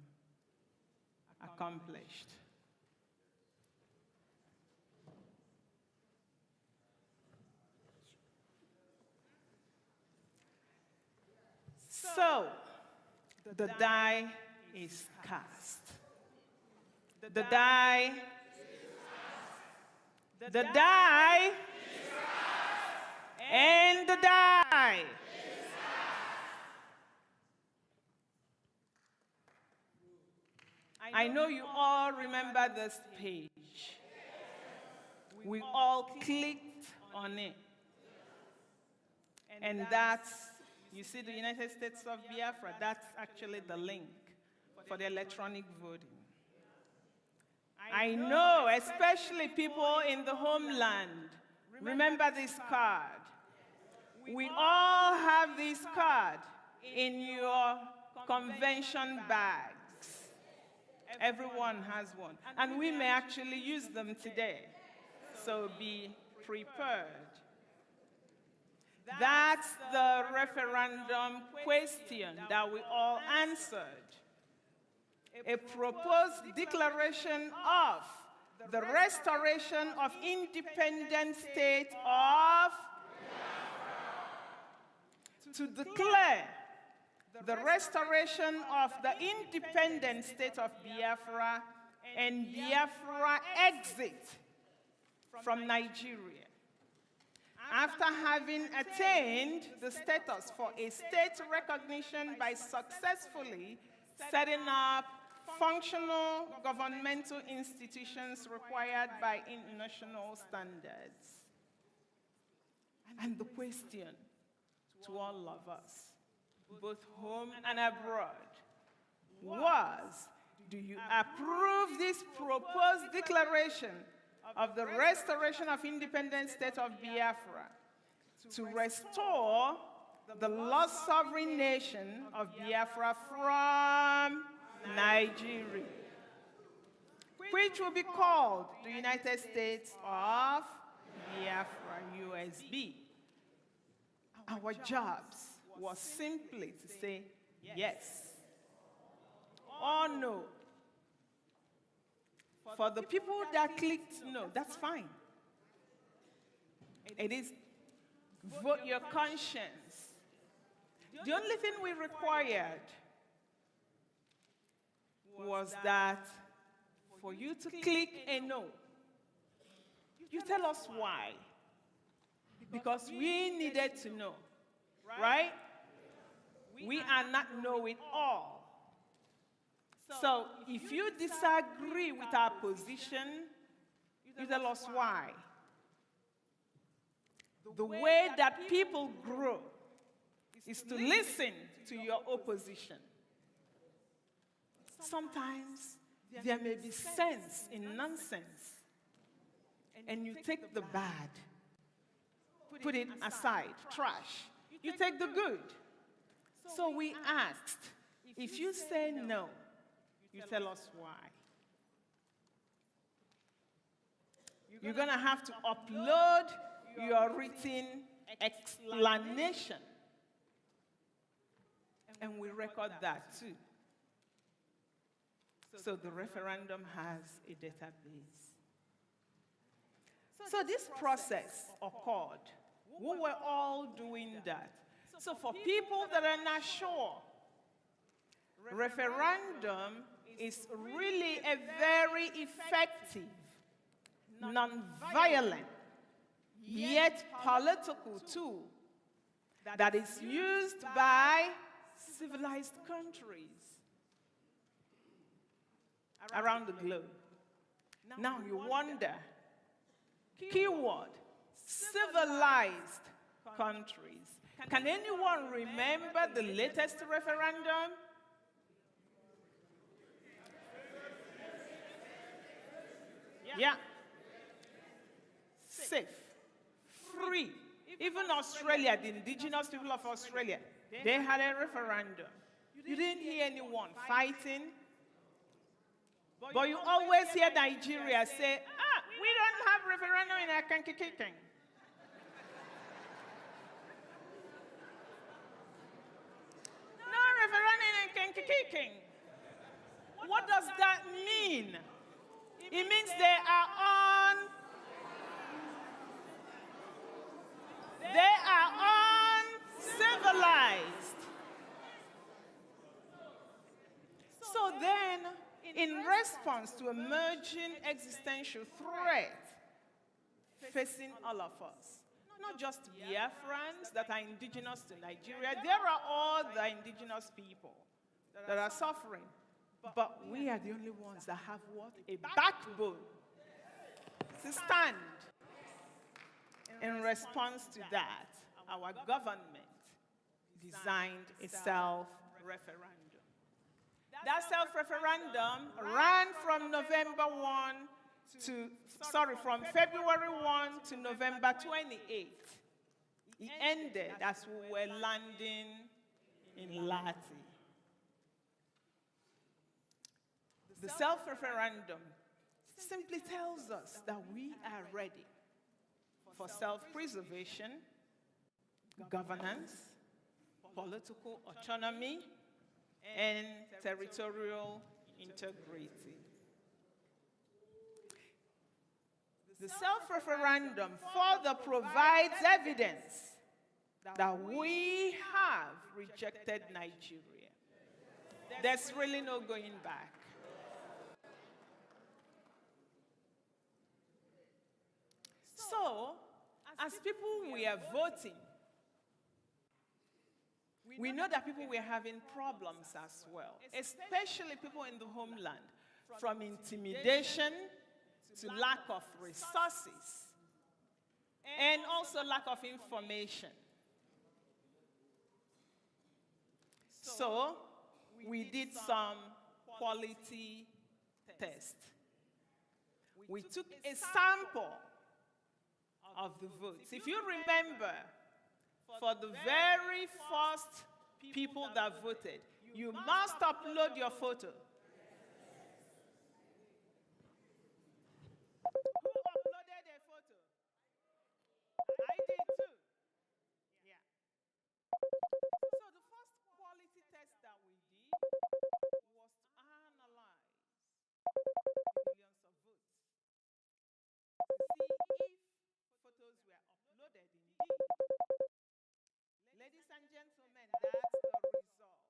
accomplished. So, the die is cast. The die. The die. And the die. I know you all remember this page. We all clicked on it. And that's, you see the United States of Biafra, that's actually the link for the electronic voting. I know, especially people in the homeland, remember this card. We all have this card in your convention bags. Everyone has one. And we may actually use them today. So be prepared. That's the referendum question that we all answered. A proposed declaration of the restoration of independent state of to declare the restoration of the independent state of Biafra and Biafra exit from Nigeria. After having attained the status for a state recognition by successfully setting up functional governmental institutions required by international standards. And the question to all of us, both home and abroad, was, do you approve this proposed declaration of the restoration of independent state of Biafra to restore the lost sovereign nation of Biafra from Nigeria, which will be called the United States of Biafra, USB. Our jobs was simply to say yes or no. For the people that clicked no, that's fine. It is vote your conscience. The only thing we required was that for you to click a no, you tell us why. Because we needed to know, right? We are not knowing all. So if you disagree with our position, you tell us why. The way that people grow is to listen to your opposition. Sometimes there may be sense in nonsense, and you take the bad, put it aside, trash. You take the good. So we asked, if you say no, you tell us why. You're going to have to upload your written explanation. And we record that too. So the referendum has a database. So this process occurred. We were all doing that. So for people that are not sure, referendum is really a very effective, non-violent, yet political tool that is used by civilized countries around the globe. Now you wonder, keyword, civilized countries. Can anyone remember the latest referendum? Yeah. Safe, free. Even Australia, the indigenous people of Australia, they had a referendum. You didn't hear anyone fighting. But you always hear Nigeria say, we don't have referendum in our country. No referendum in Kankaking. What does that mean? It means they are uncivilized. So then, in response to emerging existential threat facing all of us, not just Biafrans that are indigenous to Nigeria, there are other indigenous people that are suffering. But we are the only ones that have what? A backbone to stand. In response to that, our government designed a self-referendum. That self-referendum ran from from February 1 to November 28th. It ended as we were landing in Lati. The self-referendum simply tells us that we are ready for self-preservation, governance, political autonomy, and territorial integrity. The self-referendum further provides evidence that we have rejected Nigeria. There's really no going back. So, as people were voting, we know that people were having problems as well, especially people in the homeland, from intimidation to lack of resources, and also lack of information. So, we did some quality tests. We took a sample of the votes. If you remember, for the very first people that voted, you must upload your photo. Who uploaded a photo? I did too. Yeah. So the first quality test that we did was to analyze millions of votes to see if photos were uploaded indeed. Ladies and gentlemen, that's the result.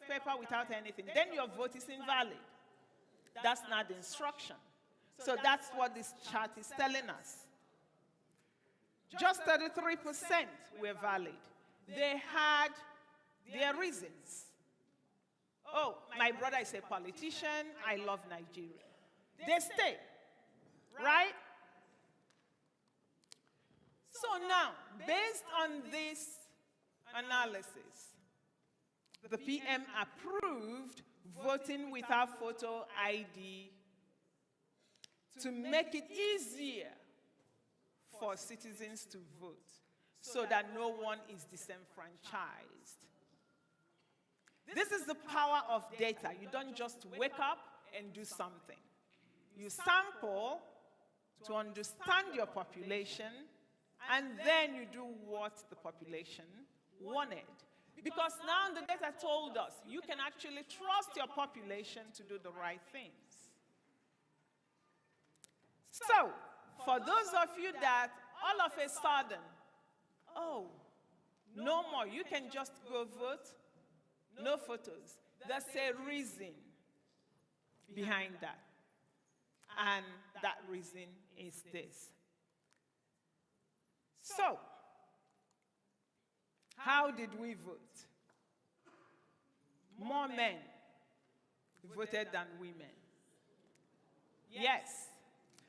paper without anything, then your vote is invalid. That's not the instruction. So that's what this chart is telling us. Just 33% were valid. They had their reasons. Oh, my brother is a politician. I love Nigeria. They stay, right? So now, based on this analysis, the PM approved voting without photo ID to make it easier for citizens to vote so that no one is disenfranchised. This is the power of data. You don't just wake up and do something. You sample to understand your population, and then you do what the population wanted. Because now the data told us you can actually trust your population to do the right things. So, for those of you that all of a sudden, oh, no more, you can just go vote, no photos. There's a reason behind that. And that reason is this. So, how did we vote? More men voted than women. Yes.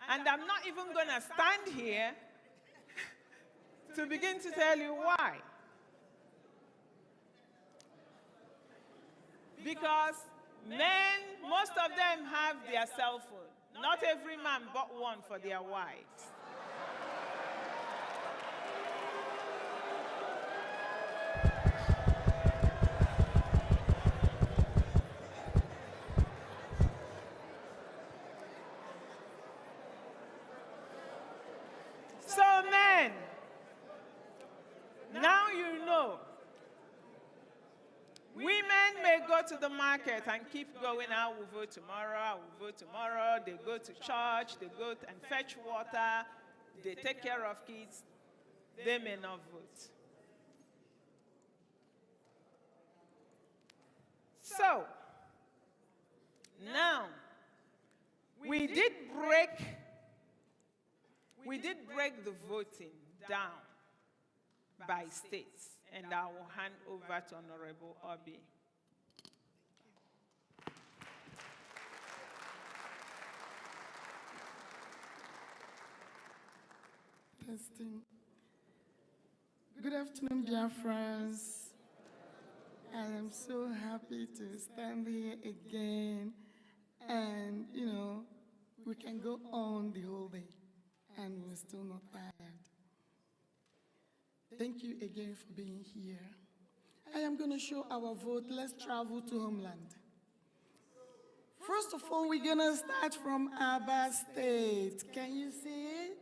And I'm not even going to stand here to begin to tell you why. Because men, most of them have their cell phone. Not every man bought one for their wives. So men, now you know. Women may go to the market and keep going, I will vote tomorrow, I will vote tomorrow. They go to church, they go and fetch water, they take care of kids. They may not vote. So, now, we did break the voting down by states, and I will hand over to Honorable Obi. Testing. Good afternoon, Biafrans. I am so happy to stand here again, and we can go on the whole day, and we're still not tired. Thank you again for being here. I am going to show our vote. Let's travel to homeland. First of all, we're going to start from Aba State. Can you see it?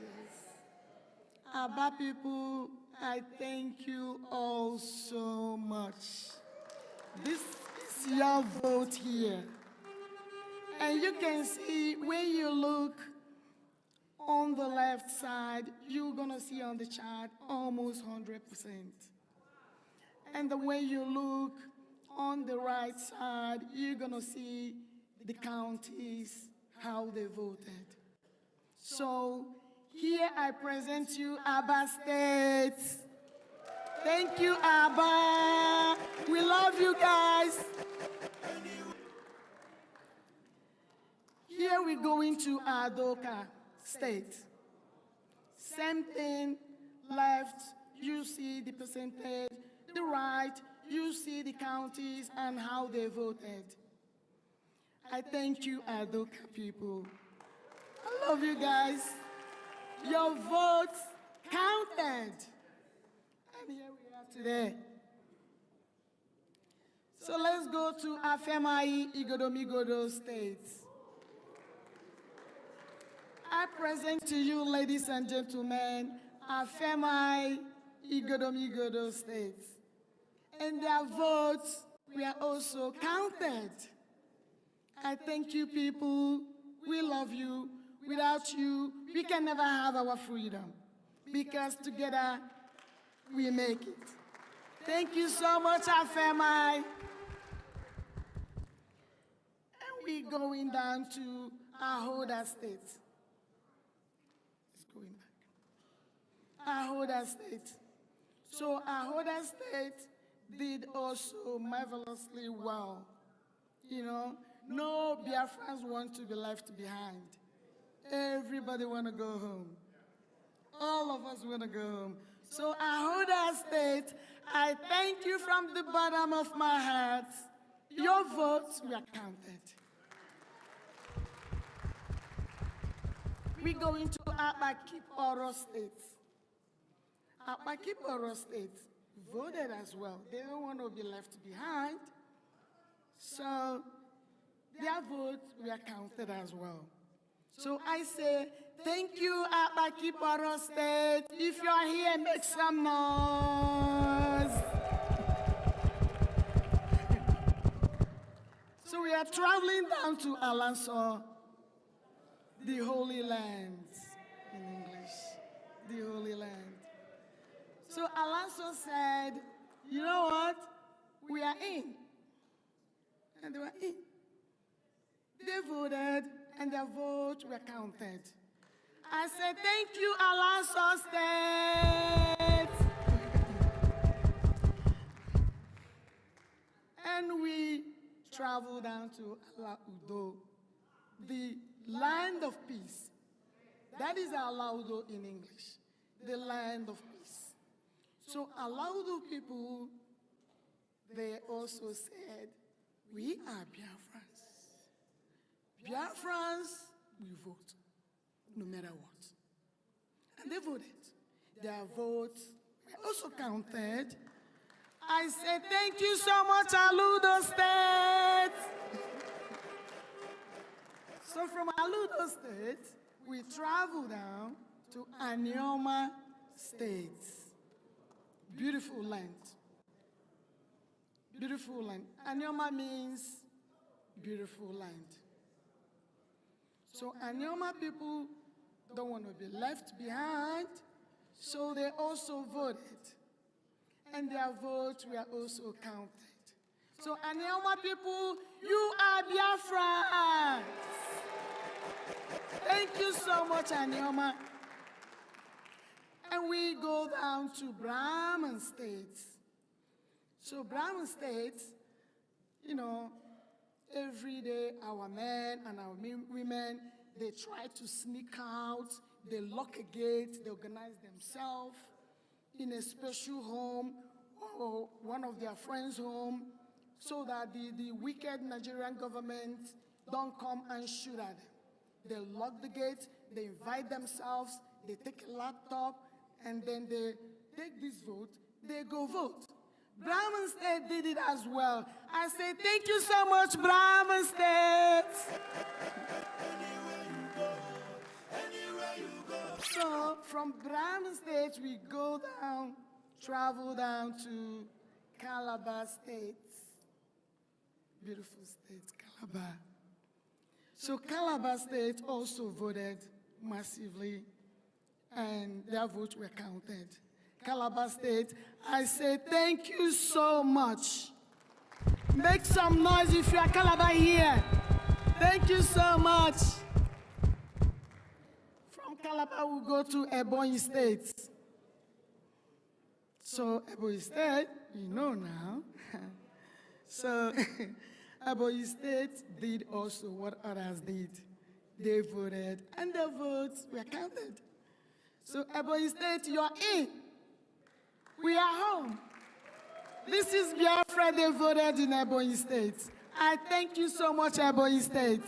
Yes. Aba people, I thank you all so much. This is your vote here. And you can see when you look on the left side, you're going to see on the chart almost 100%. And the way you look on the right side, you're going to see the counties, how they voted. So here I present you Aba State. Thank you, Aba. We love you guys. Here we go into Adoka State. Same thing, left, you see the percentage. The right, you see the counties and how they voted. I thank you, Adoka people. I love you guys. Your votes counted. And here we are today. So let's go to Afemai Igodomigodo State. I present to you, ladies and gentlemen, Afemai Igodomigodo State. And their votes were also counted. I thank you, people. We love you. Without you, we can never have our freedom. Because together, we make it. Thank you so much, Afemai. we're going down to Ahoda State. It's going back. Ahoda State. So Ahoda State did also marvelously well. You know, no Biafrans want to be left behind. Everybody want to go home. All of us want to go home. So Ahoda State, I thank you from the bottom of my heart. Your votes were counted. We go into Abakiporo State. Abakiporo State voted as well. They don't want to be left behind. So their votes were counted as well. So I say, thank you, Abakiporo State. If you are here, make some noise. So we are traveling down to Alanso, the Holy Land, in English, the Holy Land. So Alanso said, you know what? We are in. And they were in. They voted, and their votes were counted. I said, thank you, Alanso State. And we traveled down to Ala Udo, the land of peace. That is Ala Udo in English, the land of peace. So Ala Udo people, they also said, we are Biafrans. Biafrans, we vote, no matter what. And they voted. Their votes were also counted. I said, thank you so much, Aludo State. So from Aludo State, we travel down to Anioma State. Beautiful land. Beautiful land. Anioma means beautiful land. So Anioma people don't want to be left behind, so they also voted. And their votes were also counted. So Anioma people, you are Biafrans. Thank you so much, Anioma. And we go down to Brahman State. So Brahman State, you know, every day our men and our women, they try to sneak out, they lock a gate, they organize themselves in a special home or one of their friends' home so that the wicked Nigerian government don't come and shoot at them. They lock the gate, they invite themselves, they take a laptop, and then they take this vote, they go vote. Brahman State did it as well. I say, thank you so much, Brahman State. So from Brahman State, we go down, travel down to Calabar State. Beautiful state, Calabar. So Calabar State also voted massively, and their votes were counted. Calabar State, I say thank you so much. Make some noise if you are Calabar here. Thank you so much. From Calabar, we'll go to Ebonyi State. So Ebonyi State, you know now. So Ebonyi State did also what others did. They voted, and their votes were counted. So Ebonyi State, you're in. We are home. This is Biafra, they voted in Ebonyi State. I thank you so much, Ebonyi State.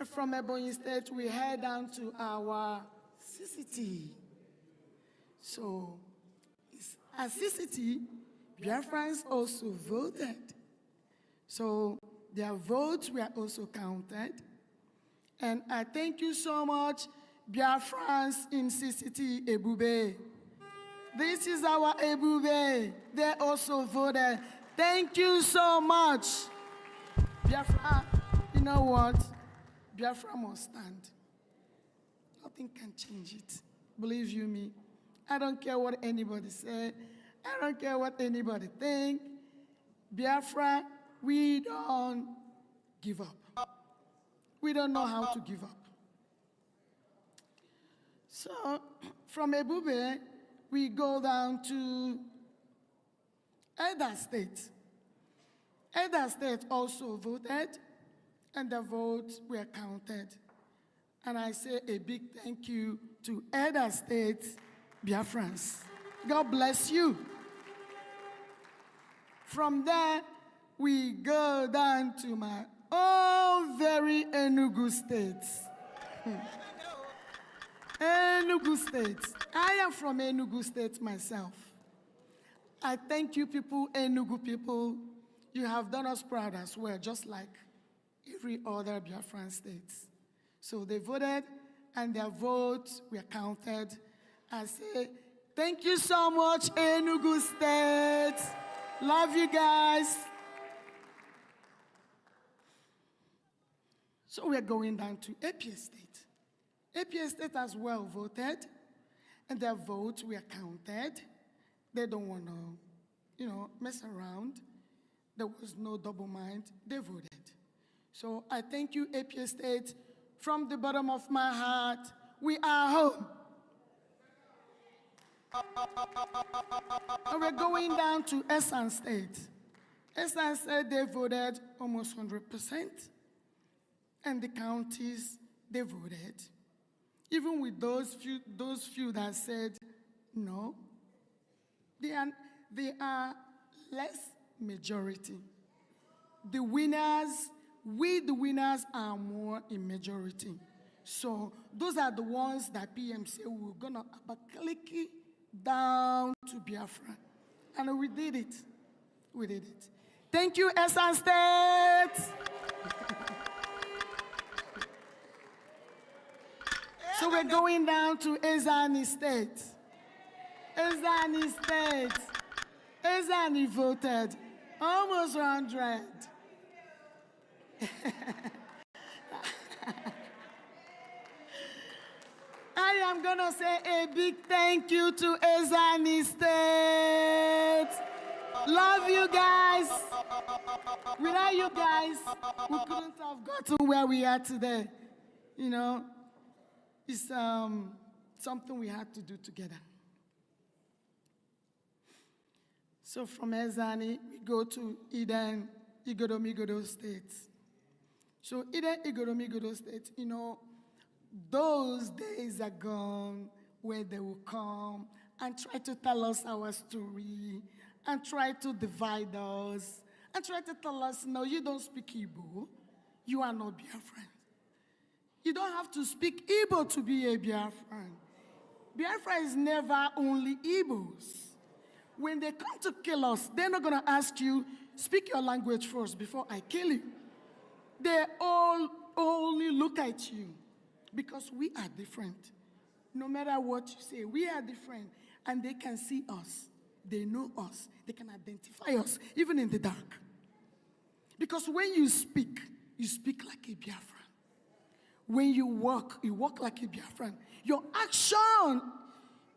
From Ebonyi State, we head down to our CCT. So, at CCT, Biafrans also voted. So, their votes were also counted. And I thank you so much, Biafrans in CCT Ebube. This is our Ebube. They also voted. Thank you so much. Biafra, you know what? Biafra must stand. Nothing can change it. Believe you me. I don't care what anybody said. I don't care what anybody think. Biafra we don't give up. We don't know how to give up. So from Ebube, we go down to Edo State. Edo State also voted, and the votes were counted. And I say a big thank you to Edo State Biafrans. God bless you. From there, we go down to my own very Enugu State. Enugu State. I am from Enugu State myself. I thank you people, Enugu people. You have done us proud as well, just like every other Biafran state. So they voted, and their votes were counted. I say, thank you so much, Enugu State. Love you guys. So we're going down to APA State. APA State as well voted, and their votes were counted. They don't want to, mess around. There was no double mind. They voted. So I thank you, APA State. From the bottom of my heart, we are home. And we're going down to Esan State. Esan State, they voted almost 100%. And the counties, they voted. Even with those few that said no, they are less majority. The winners are more in majority. So those are the ones that PM said we're gonna click down to Biafra. And we did it. We did it. Thank you, Esan State. So we're going down to Ezani State. Ezani State. Ezani voted almost 100. I am going to say a big thank you to Ezani State. Love you guys. Without you guys, we couldn't have gotten where we are today. It's something we had to do together. So from Ezani, we go to Eden Igbodomigodo State. So Eden Igbodomigodo State, those days are gone where they will come and try to tell us our story and try to divide us and try to tell us, no, you don't speak Igbo, you are not Biafran. You don't have to speak Igbo to be a Biafran. Biafra is never only Igbos. When they come to kill us, they're not going to ask you, speak your language first before I kill you. They all only look at you because we are different. No matter what you say, we are different. And they can see us. They know us. They can identify us, even in the dark. Because when you speak like a Biafran. When you walk like a Biafran. Your action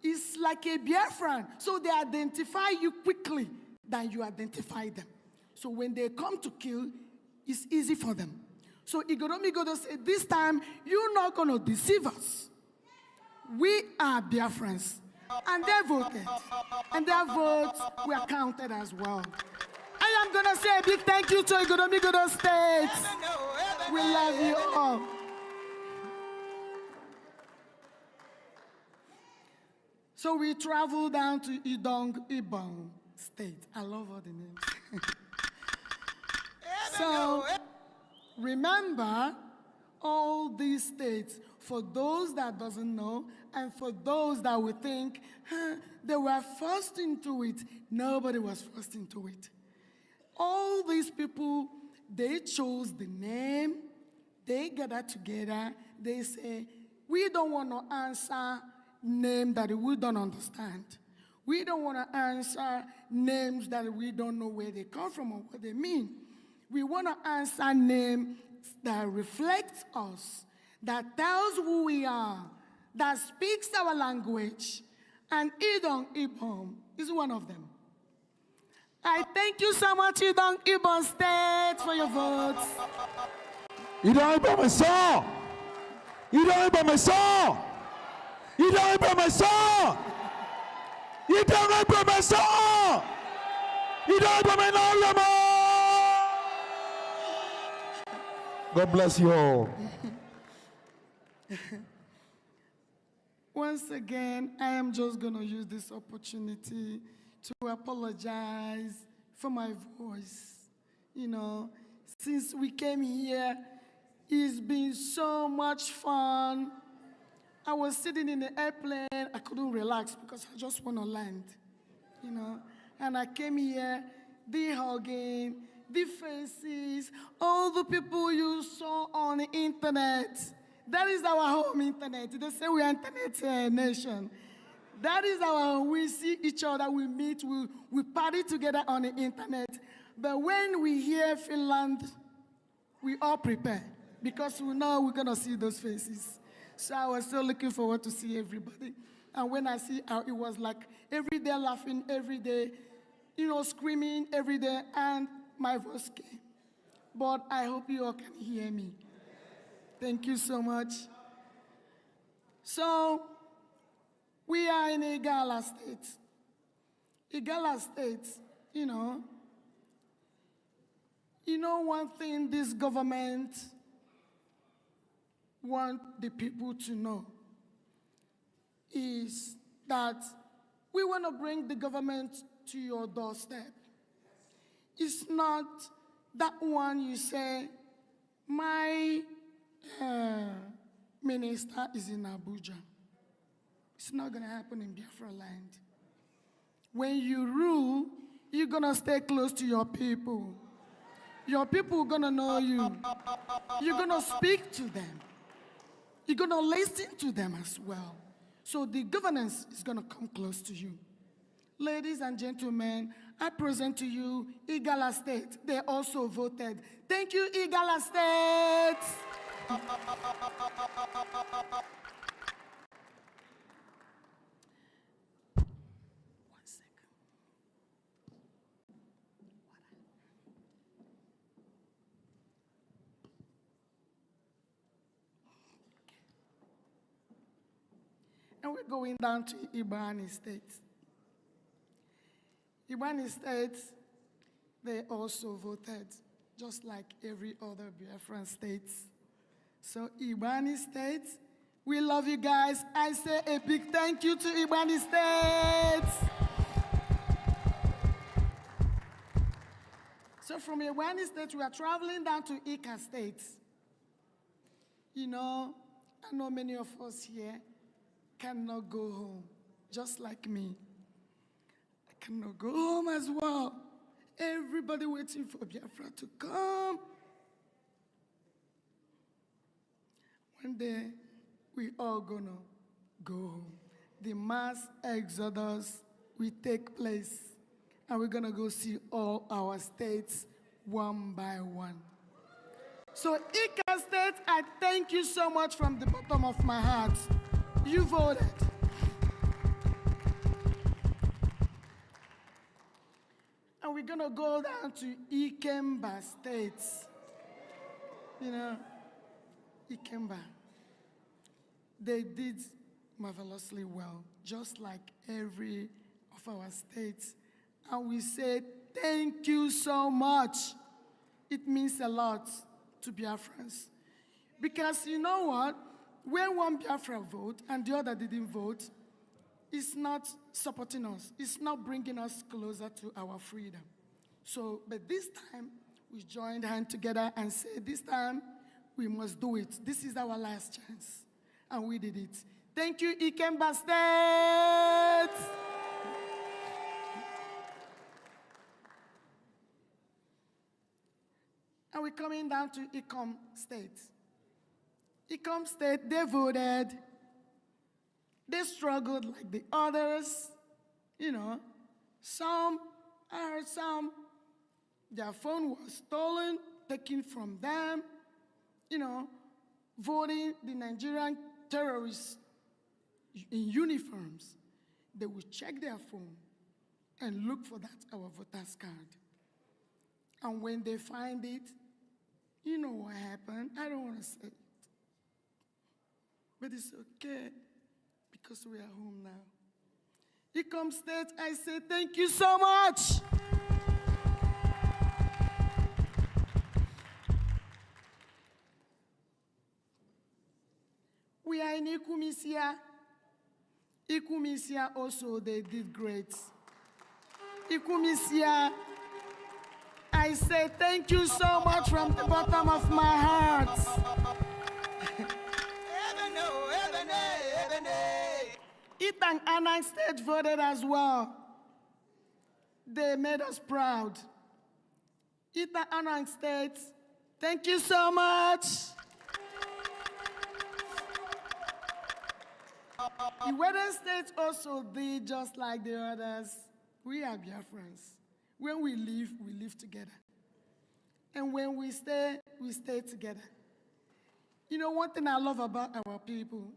is like a Biafran. So they identify you quickly than you identify them. So when they come to kill, it's easy for them. So Igbodomigodo said, this time, you're not going to deceive us. We are Biafrans. And they voted. And their votes were counted as well. I am going to say a big thank you to Igbodomigodo State. We love you all. So we travel down to Ibong State. I love all the names. So remember all these states, for those that doesn't know, and for those that would think, they were forced into it. Nobody was forced into it. All these people, they chose the name, they gather together, they say, we don't want to answer name that we don't understand. We don't want to answer names that we don't know where they come from or what they mean. We want to answer names that reflect us, that tells who we are, that speaks our language, and Idong Ibom is one of them. I thank you so much, Ibon State, for your votes. You don't hear my song. You don't hear my song. You don't hear my song. You don't hear my song. You don't hear my song. God bless you all. Once again, I am just going to use this opportunity to apologize for my voice. You know, since we came here, it's been so much fun. I was sitting in the airplane, I couldn't relax because I just want to land, you know. And I came here, the hugging, the faces, all the people you saw on the internet. That is our home internet. They say we are internet nation. That is we see each other, we meet, we party together on the internet. But when we hear Finland, we all prepare because we know we're going to see those faces. So I was so looking forward to see everybody. And when I see how it was like every day laughing, every day, you know, screaming every day, and my voice came. But I hope you all can hear me. Thank you so much. So, we are in Igala State. Igala State, you know one thing this government want the people to know is that we want to bring the government to your doorstep. It's not that one you say, my minister is in Abuja. It's not going to happen in Biafra land. When you rule, you're going to stay close to your people. Your people are going to know you. You're going to speak to them. You're going to listen to them as well. So the governance is going to come close to you. Ladies and gentlemen, I present to you Igala State. They also voted. Thank you, Igala State. And we're going down to Ibani State. Ibani State, they also voted, just like every other Biafran state. So Ibani State, we love you guys. I say a big thank you to Ibani State. So from Ibani State, we are traveling down to Ika State. You know, I know many of us here cannot go home, just like me. I cannot go home as well. Everybody waiting for Biafra to come. One day, we all gonna go home. The mass exodus will take place, and we're gonna go see all our states one by one. So Ika State, I thank you so much from the bottom of my heart. You voted. And we're gonna go down to Ikemba State. You know, Ikemba. They did marvelously well, just like every of our states. And we said, thank you so much. It means a lot to Biafrans. Because you know what? When one Biafra vote and the other didn't vote, it's not supporting us. It's not bringing us closer to our freedom. So, but this time, we joined hands together and said, this time, we must do it. This is our last chance. And we did it. Thank you, Ikemba State. And we're coming down to Ikom State. Ikom State, they voted. They struggled like the others. You know, I heard some, their phone was stolen, taken from them. You know, voting the Nigerian terrorists in uniforms. They would check their phone. and look for that, our voter's card. And when they find it, you know what happened. I don't want to say it. But it's okay, because we are home now. Here comes State. I say thank you so much. We are in Ikumisia. Ikumisia also, they did great. Ikumisia, I say thank you so much from the bottom of my heart. Itang Anang State voted as well. They made us proud. Itang Anang State, thank you so much. Iwere State also did just like the others. We are Biafrans. When we live together. And when we stay together. You know, one thing I love about our people,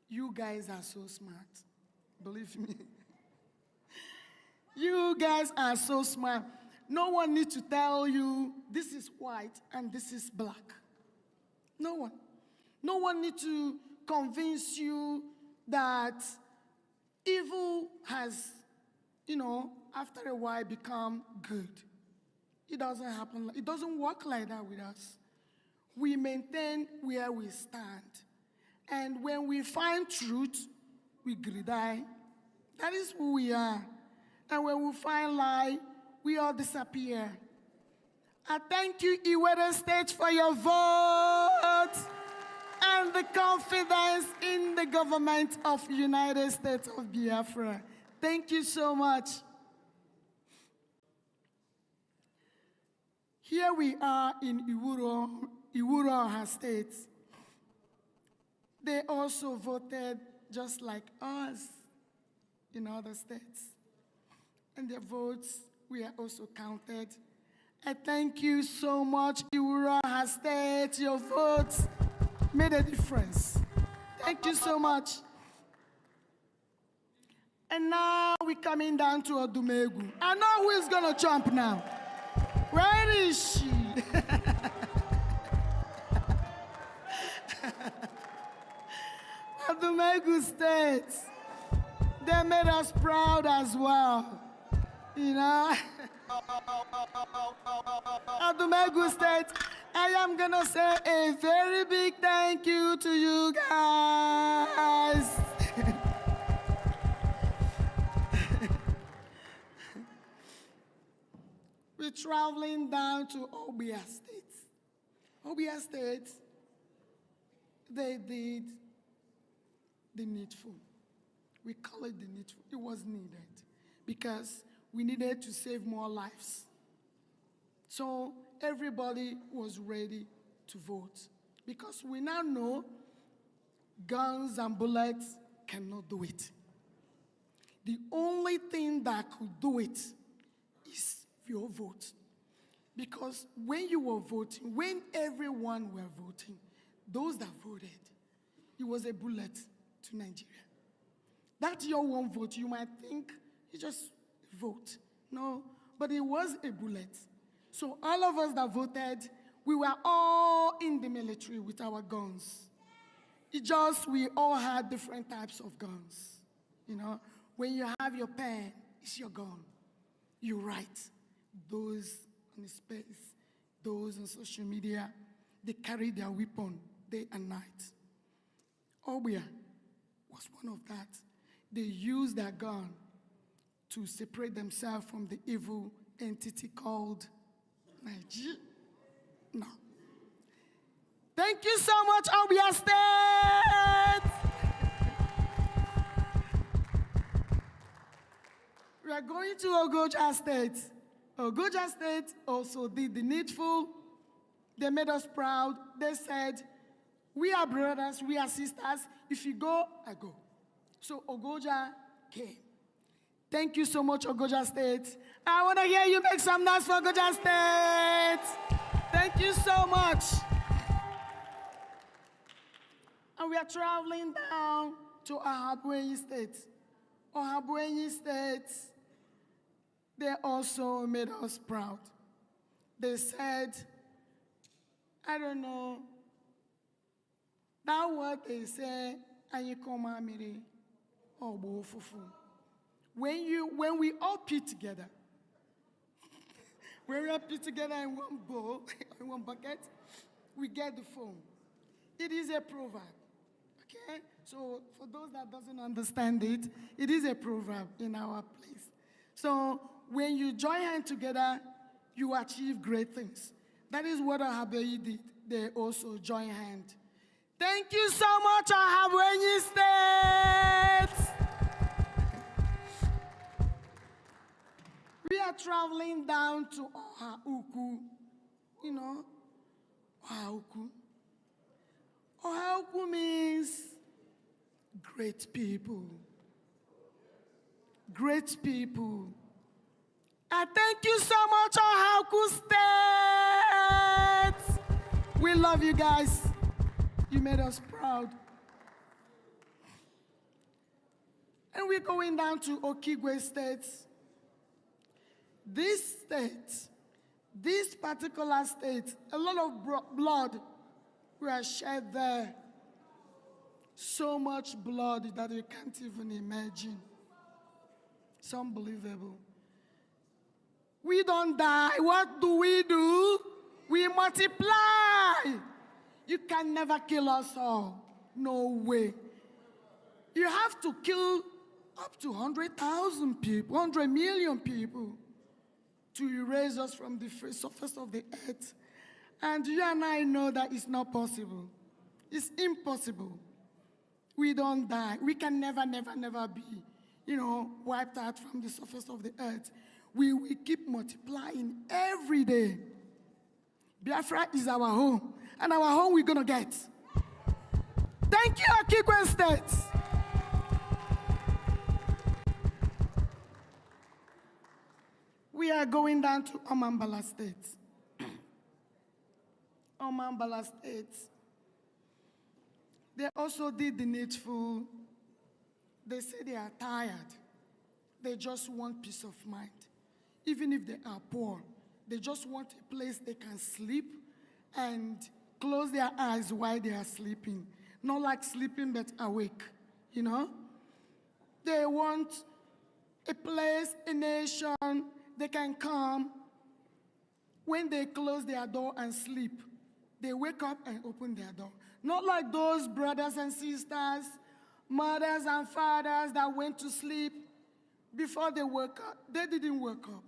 you guys are so smart. Believe me. You guys are so smart. No one needs to tell you this is white and this is black. No one. No one needs to convince you that evil has, you know, after a while become good. It doesn't happen. It doesn't work like that with us. We maintain where we stand. And when we find truth, we die. That is who we are. And when we find lie, we all disappear. I thank you, Iwere State, for your vote and the confidence in the government of United States of Biafra. Thank you so much. Here we are in Iwuro State. They also voted just like us in other states. And their votes were also counted. I thank you so much, Iwuro State. Your votes made a difference. Thank you so much. And now we're coming down to Odumegu. I know who is going to jump now. Where is she? Odumegu State. They made us proud as well. You know? Odumegu State, I am going to say a very big thank you to you guys. We're traveling down to Obia State. Obia State, they did the needful. We call it the needful. It was needed because we needed to save more lives. So everybody was ready to vote because we now know guns and bullets cannot do it. The only thing that could do it is your vote. Because when you were voting, when everyone were voting, those that voted, it was a bullet to Nigeria. That's your one vote. You might think you just vote. No, but it was a bullet. So all of us that voted, we were all in the military with our guns. It just, we all had different types of guns. You know, when you have your pen, it's your gun. You write. Those on the space, those on social media, they carry their weapon day and night. Obia was one of that. They used their gun to separate themselves from the evil entity called Nigeria. No. Thank you so much, Obia State! We are going to Ogoja State. Ogoja State also did the needful. They made us proud. They said, we are brothers, we are sisters. If you go, I go. So Ogoja came. Thank you so much, Ogoja State. I want to hear you make some noise for Ogoja State. Thank you so much. And we are traveling down to Ohabuenyi State. Ohabuenyi State, they also made us proud. They said, I don't know, that word they say, Anykomamiri or Bofufu. When we all put together, when we all put together in one bowl, in one bucket, we get the foam. It is a proverb, okay? So for those that doesn't understand it, it is a proverb in our place. So when you join hands together, you achieve great things. That is what Ahabeyi did. They also join hands. Thank you so much, Ahabeyi State. We are traveling down to Ohauku. You know, Ohauku. Ohauku means great people. Great people. I thank you so much, Ohauku State. We love you guys. You made us proud. And we're going down to Okigwe State. This state, this particular state, a lot of blood were shed there. So much blood that you can't even imagine. It's unbelievable. We don't die. What do? We multiply. You can never kill us all. No way. You have to kill up to 100,000 people, 100 million people to erase us from the surface of the earth. And you and I know that it's not possible. It's impossible. We don't die. We can never, never, never be, wiped out from the surface of the earth. We keep multiplying every day. Biafra is our home, and our home we're gonna get. Thank you, Okigwe State. We are going down to Omambala State. Omambala State. They also did the needful. They say they are tired. They just want peace of mind. Even if they are poor, they just want a place they can sleep and close their eyes while they are sleeping. Not like sleeping, but awake, They want a place, a nation they can come. When they close their door and sleep, they wake up and open their door. Not like those brothers and sisters, mothers and fathers that went to sleep before they woke up. They didn't wake up.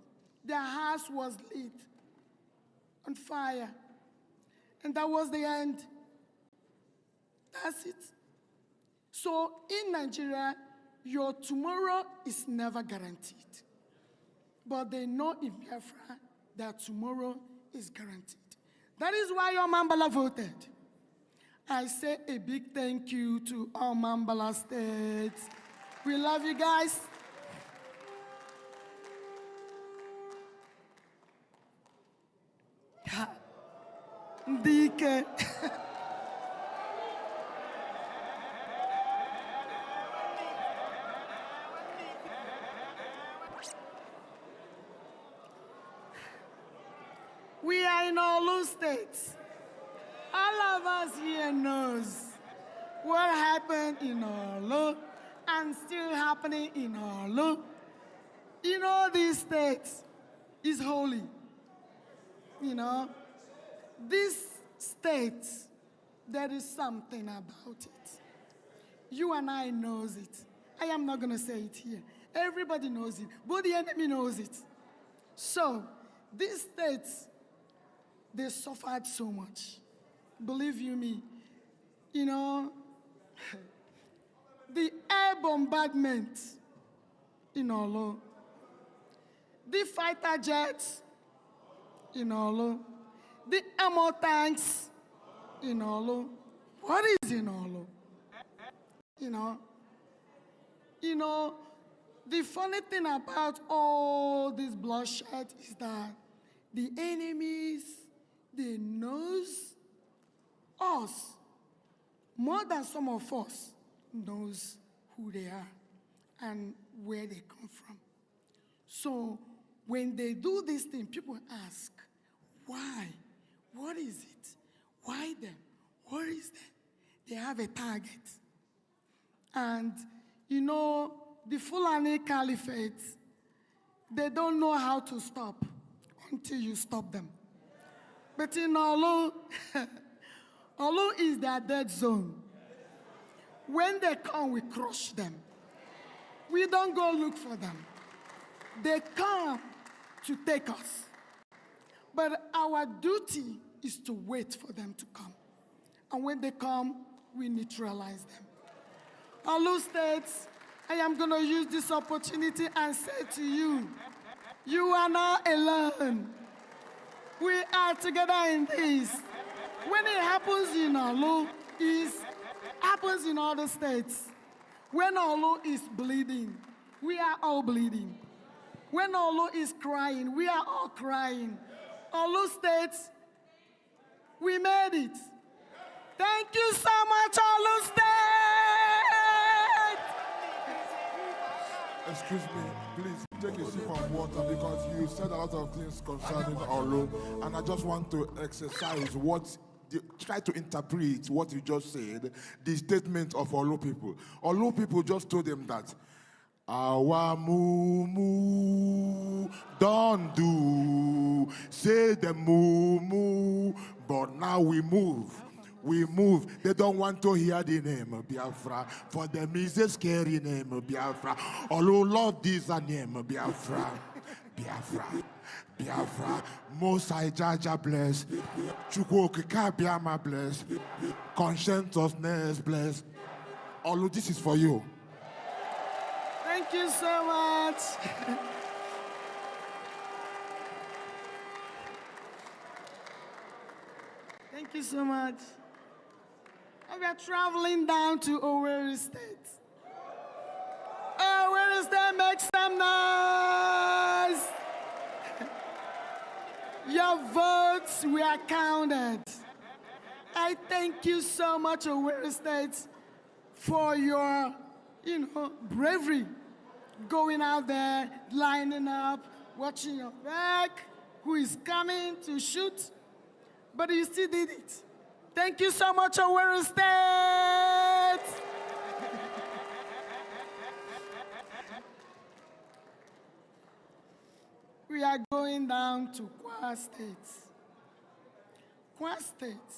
Their house was lit on fire. And that was the end. That's it. So in Nigeria, your tomorrow is never guaranteed. But they know in Biafra that tomorrow is guaranteed. That is why your Mambala voted. I say a big thank you to all Mambala states. We love you guys. Ndike. We are in Olu State. All of us here knows what happened in Olu and still happening in Olu. This state is holy. This state, there is something about it. You and I knows it. I am not going to say it here. Everybody knows it, but the enemy knows it. So, these states, they suffered so much. Believe you me, the air bombardment in Olo, the fighter jets in Olo, the ammo tanks in Olo. What is in Olo? The funny thing about all this bloodshed is that the enemies, they knows us more than some of us knows who they are and where they come from. So when they do this thing, people ask, why? What is it? Why them? What is that? They have a target. And you know, the Fulani Caliphate, they don't know how to stop until you stop them. But in Olu, Olu is their dead zone. When they come, we crush them. We don't go look for them. They come to take us. But our duty is to wait for them to come. And when they come, we neutralize them. Olu states, I am going to use this opportunity and say to you, you are not alone. We are together in this. When it happens in Olu, it happens in other states. When Olu is bleeding, we are all bleeding. When Olu is crying, we are all crying. Olu states, we made it. Thank you so much, Olu State! Excuse me, please take a sip of water because you said a lot of things concerning Olu, and I just want to exercise try to interpret what you just said, the statement of Olu people. Olu people just told them that our moo don't do, say the moo, but now we move. We move. They don't want to hear the name Biafra. For them is a scary name Biafra. Olu love this name Biafra. Biafra. Biafra. Most High Jaja bless. Chukwokika Biama bless. Conscientiousness bless. Olu, this is for you. Thank you so much. Thank you so much. And we are traveling down to Owerri State. Owerri State, make some noise. Your votes were counted. I thank you so much, Owerri State, for your, bravery. Going out there, lining up, watching your back, who is coming to shoot. But you still did it. Thank you so much, Owerri State. We are going down to Kwa State. Kwa State,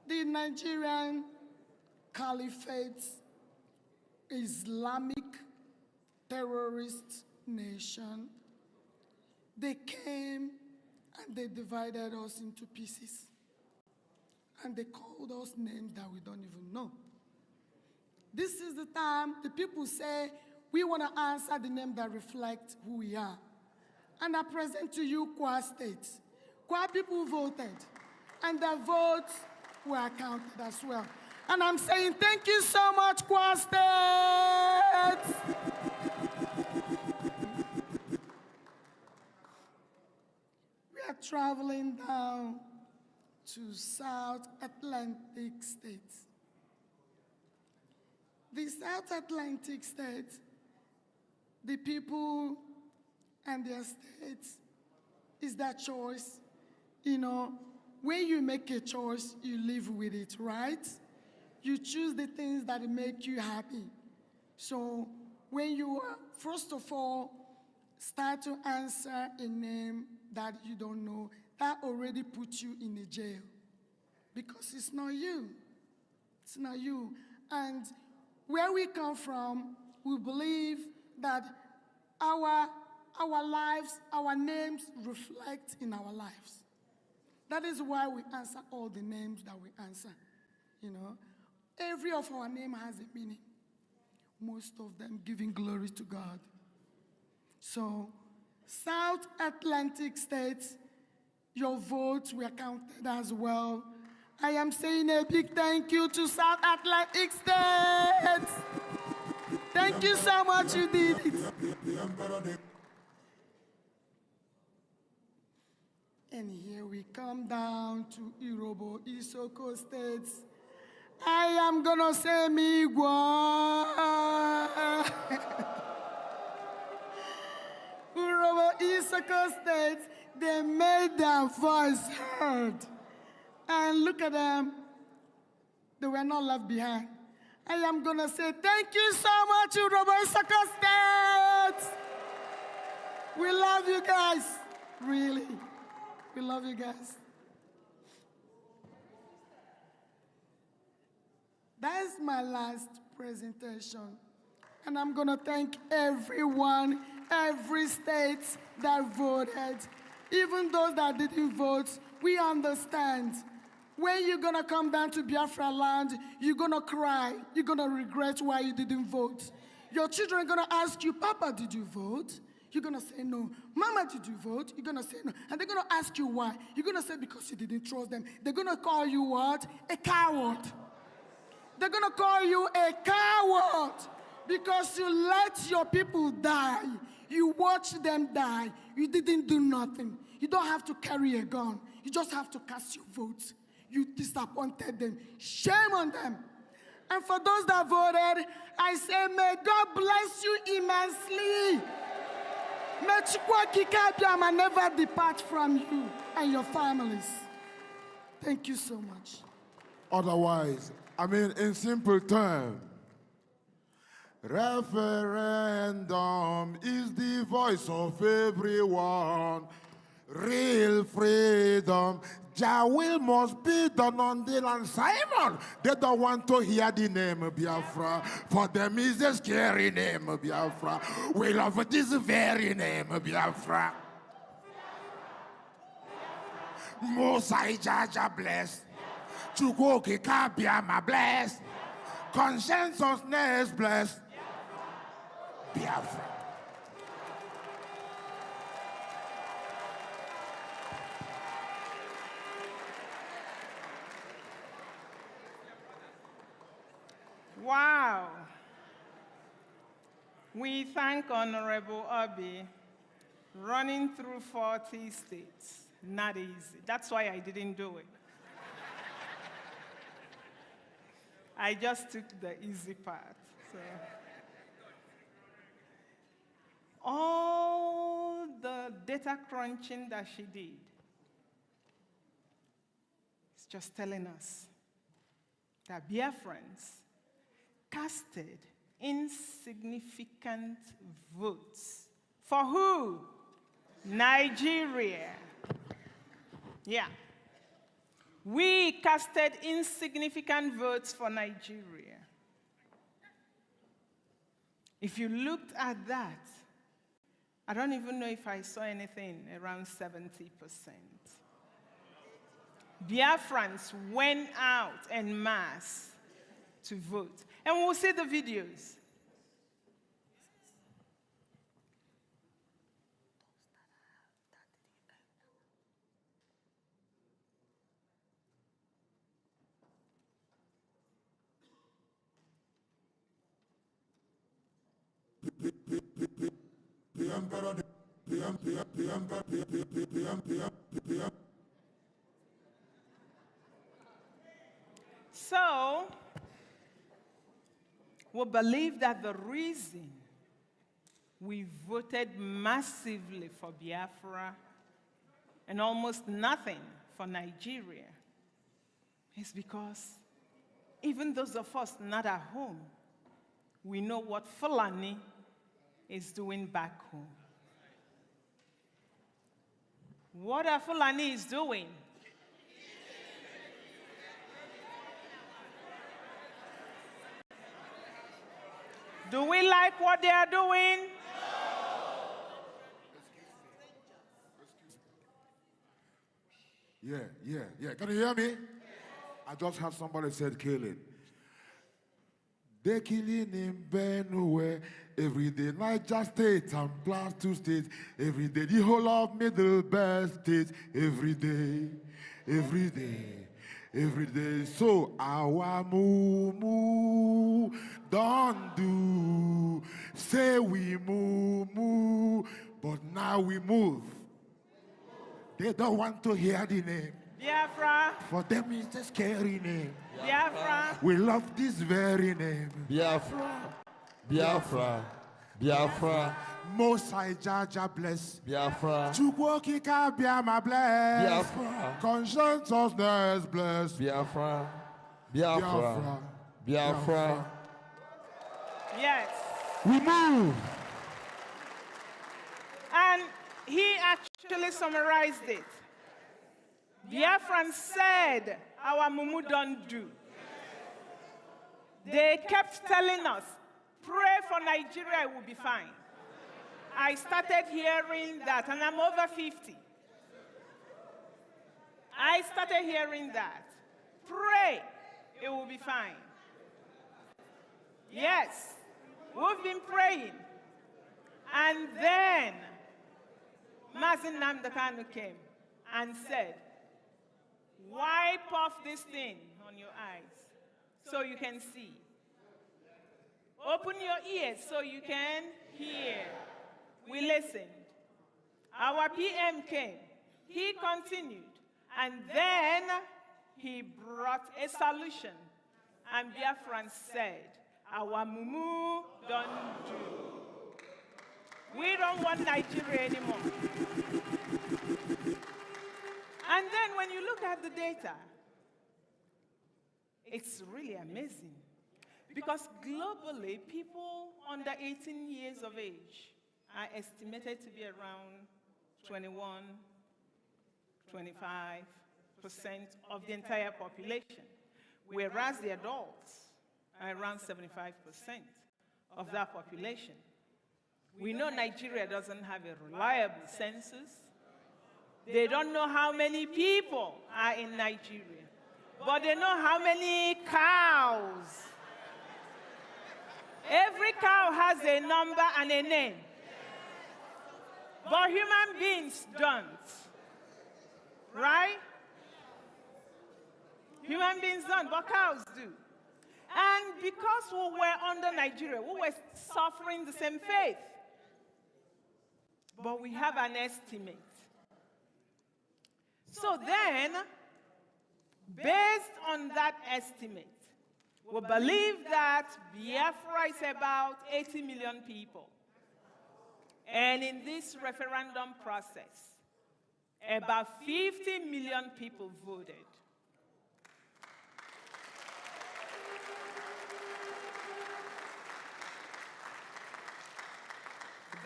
the Nigerian Caliphate Islamic terrorist nation, they came and they divided us into pieces. And they called us names that we don't even know. This is the time the people say, we want to answer the name that reflects who we are. And I present to you Kwa State. Kwa people voted, and their votes were counted as well. And I'm saying thank you so much, Kwa State. We are traveling down to South Atlantic states. The South Atlantic states, the people and their states, is that choice. When you make a choice, you live with it, right? You choose the things that make you happy. So when you, first of all, start to answer a name that you don't know, that already puts you in a jail. Because it's not you. It's not you. And where we come from, we believe that our lives, our names reflect in our lives. That is why we answer all the names that we answer. Every of our name has a meaning. Most of them giving glory to God. So, South Atlantic states, your votes were counted as well. I am saying a big thank you to South Atlantic states. Thank you so much, you did it. And here we come down to Irobo, Isoko states. I am gonna say Migwa. Soko State, they made their voice heard. And look at them. They were not left behind. I am going to say thank you so much, Robert Soko State. We love you guys. Really. We love you guys. That's my last presentation. And I'm going to thank everyone, every state that voted. Even those that didn't vote, we understand. When you're going to come down to Biafra land, you're going to cry. You're going to regret why you didn't vote. Your children are going to ask you, Papa, did you vote? You're going to say no. Mama, did you vote? You're going to say no. And they're going to ask you why. You're going to say because you didn't trust them. They're going to call you what? A coward. They're going to call you a coward because you let your people die. You watch them die. You didn't do nothing. You don't have to carry a gun. You just have to cast your vote. You disappointed them. Shame on them. And for those that voted, I say, may God bless you immensely. May Chukwu Kikabiyama never depart from you and your families. Thank you so much. Otherwise, I mean, in simple terms, referendum is the voice of everyone. Real freedom, Jah will must be done on the land. Simon, they don't want to hear the name Biafra. For them is a scary name Biafra. We love this very name Biafra. Mosai Jaja bless. Chukoki Kabiama bless. Consensusness bless. Biafra. Wow. We thank Honorable Obi running through 40 states. Not easy. That's why I didn't do it. I just took the easy part. So. All the data crunching that she did, it's just telling us that Biafrans casted insignificant votes. For who? Nigeria. Yeah. We casted insignificant votes for Nigeria. If you looked at that, I don't even know if I saw anything around 70%. Biafrans went out en masse to vote. And we'll see the videos. So, we believe that the reason we voted massively for Biafra and almost nothing for Nigeria is because even those of us not at home, we know what Fulani is doing back home. What are Fulani is doing? Do we like what they are doing? Yeah. Can you hear me? I just heard somebody said killing. They're killing in Benue every day. Niger State and Plateau State every day. The whole of Middle Belt State every day. So our moo don't do. Say we moo, but now we move. They don't want to hear the name. Biafra. For them it's a scary name. Biafra. We love this very name. Biafra. Biafra. Most High Jaja bless. Biafra. Chukwokika Biama bless. Biafra. Conscientiousness bless. Biafra. Biafra. Biafra. Yes. We move. And he actually summarized it. Biafran said, our mumu don't do. They kept telling us, pray for Nigeria, it will be fine. I started hearing that, and I'm over 50. I started hearing that. Pray, it will be fine. Yes, we've been praying. And then, Mazin Namdekanu came and said, wipe off this thing on your eyes so you can see. Open your ears so you can hear. We listened. Our PM came. He continued. And then he brought a solution. And Biafran said, our mumu don't do. We don't want Nigeria anymore. And then when you look at the data, it's really amazing. Because globally, people under 18 years of age are estimated to be around 21, 25% of the entire population, whereas the adults are around 75% of that population. We know Nigeria doesn't have a reliable census. They don't know how many people are in Nigeria, but they know how many cows. Every cow has a number and a name. But human beings don't. Right? Human beings don't, but cows do. And because we were under Nigeria, we were suffering the same fate. But we have an estimate. So then, based on that estimate, we believe that Biafra is about 80 million people. And in this referendum process, about 50 million people voted.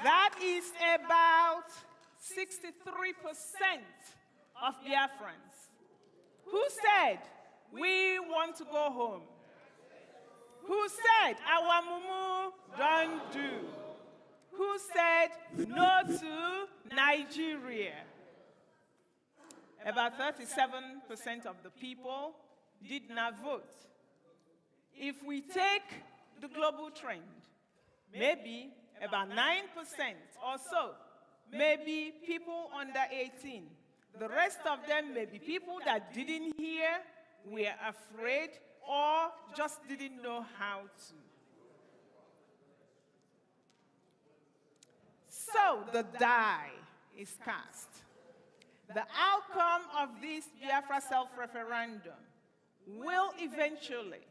That is about 63% of Biafrans who said, we want to go home. Who said, our mumu don't do. Who said, no to Nigeria. About 37% of the people did not vote. If we take the global trend, maybe about 9% or so, maybe people under 18. The rest of them may be people that didn't hear, were afraid, or just didn't know how to. So the die is cast. The outcome of this Biafra self-referendum will eventually,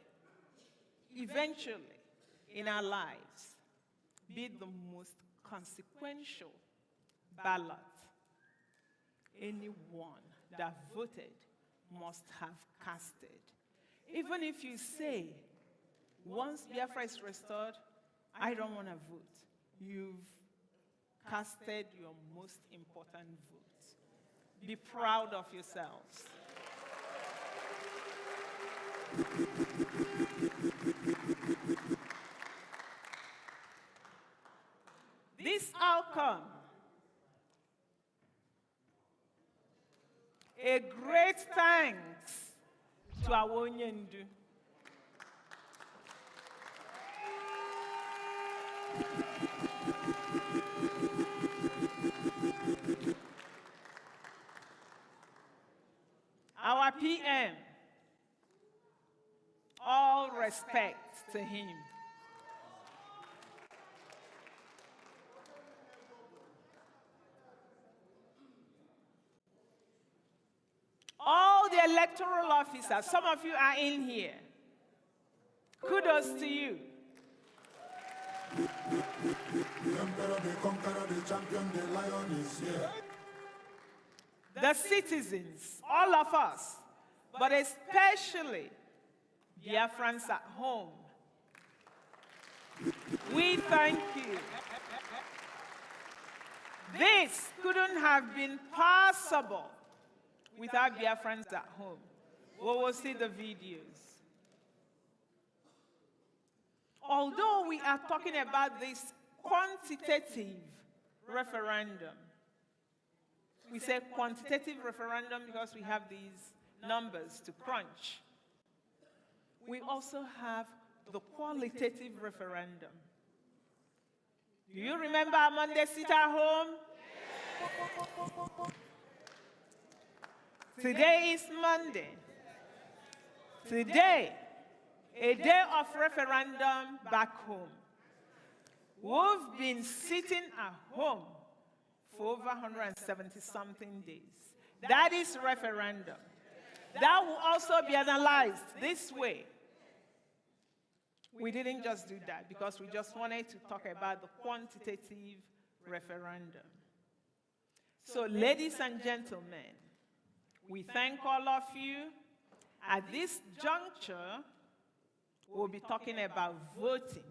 in our lives, be the most consequential ballot anyone that voted must have casted. Even if you say, once Biafra is restored, I don't want to vote, you've casted your most important vote. Be proud of yourselves. This outcome, a great thanks to our Onyendu. Our PM, all respect to him. All the electoral officers, some of you are in here. Kudos to you. The emperor, the conqueror, the champion, the lion is here. The citizens, all of us, but especially Biafrans at home, we thank you. This couldn't have been possible without Biafrans at home. We will see the videos. Although we are talking about this quantitative referendum, we say quantitative referendum because we have these numbers to crunch. We also have the qualitative referendum. Do you remember our Monday sit at home? Today is Monday. Today, a day of referendum back home. We've been sitting at home for over 170-something days. That is referendum. That will also be analyzed this way. We didn't just do that because we just wanted to talk about the quantitative referendum. So, ladies and gentlemen, we thank all of you. At this juncture, we'll be talking about voting.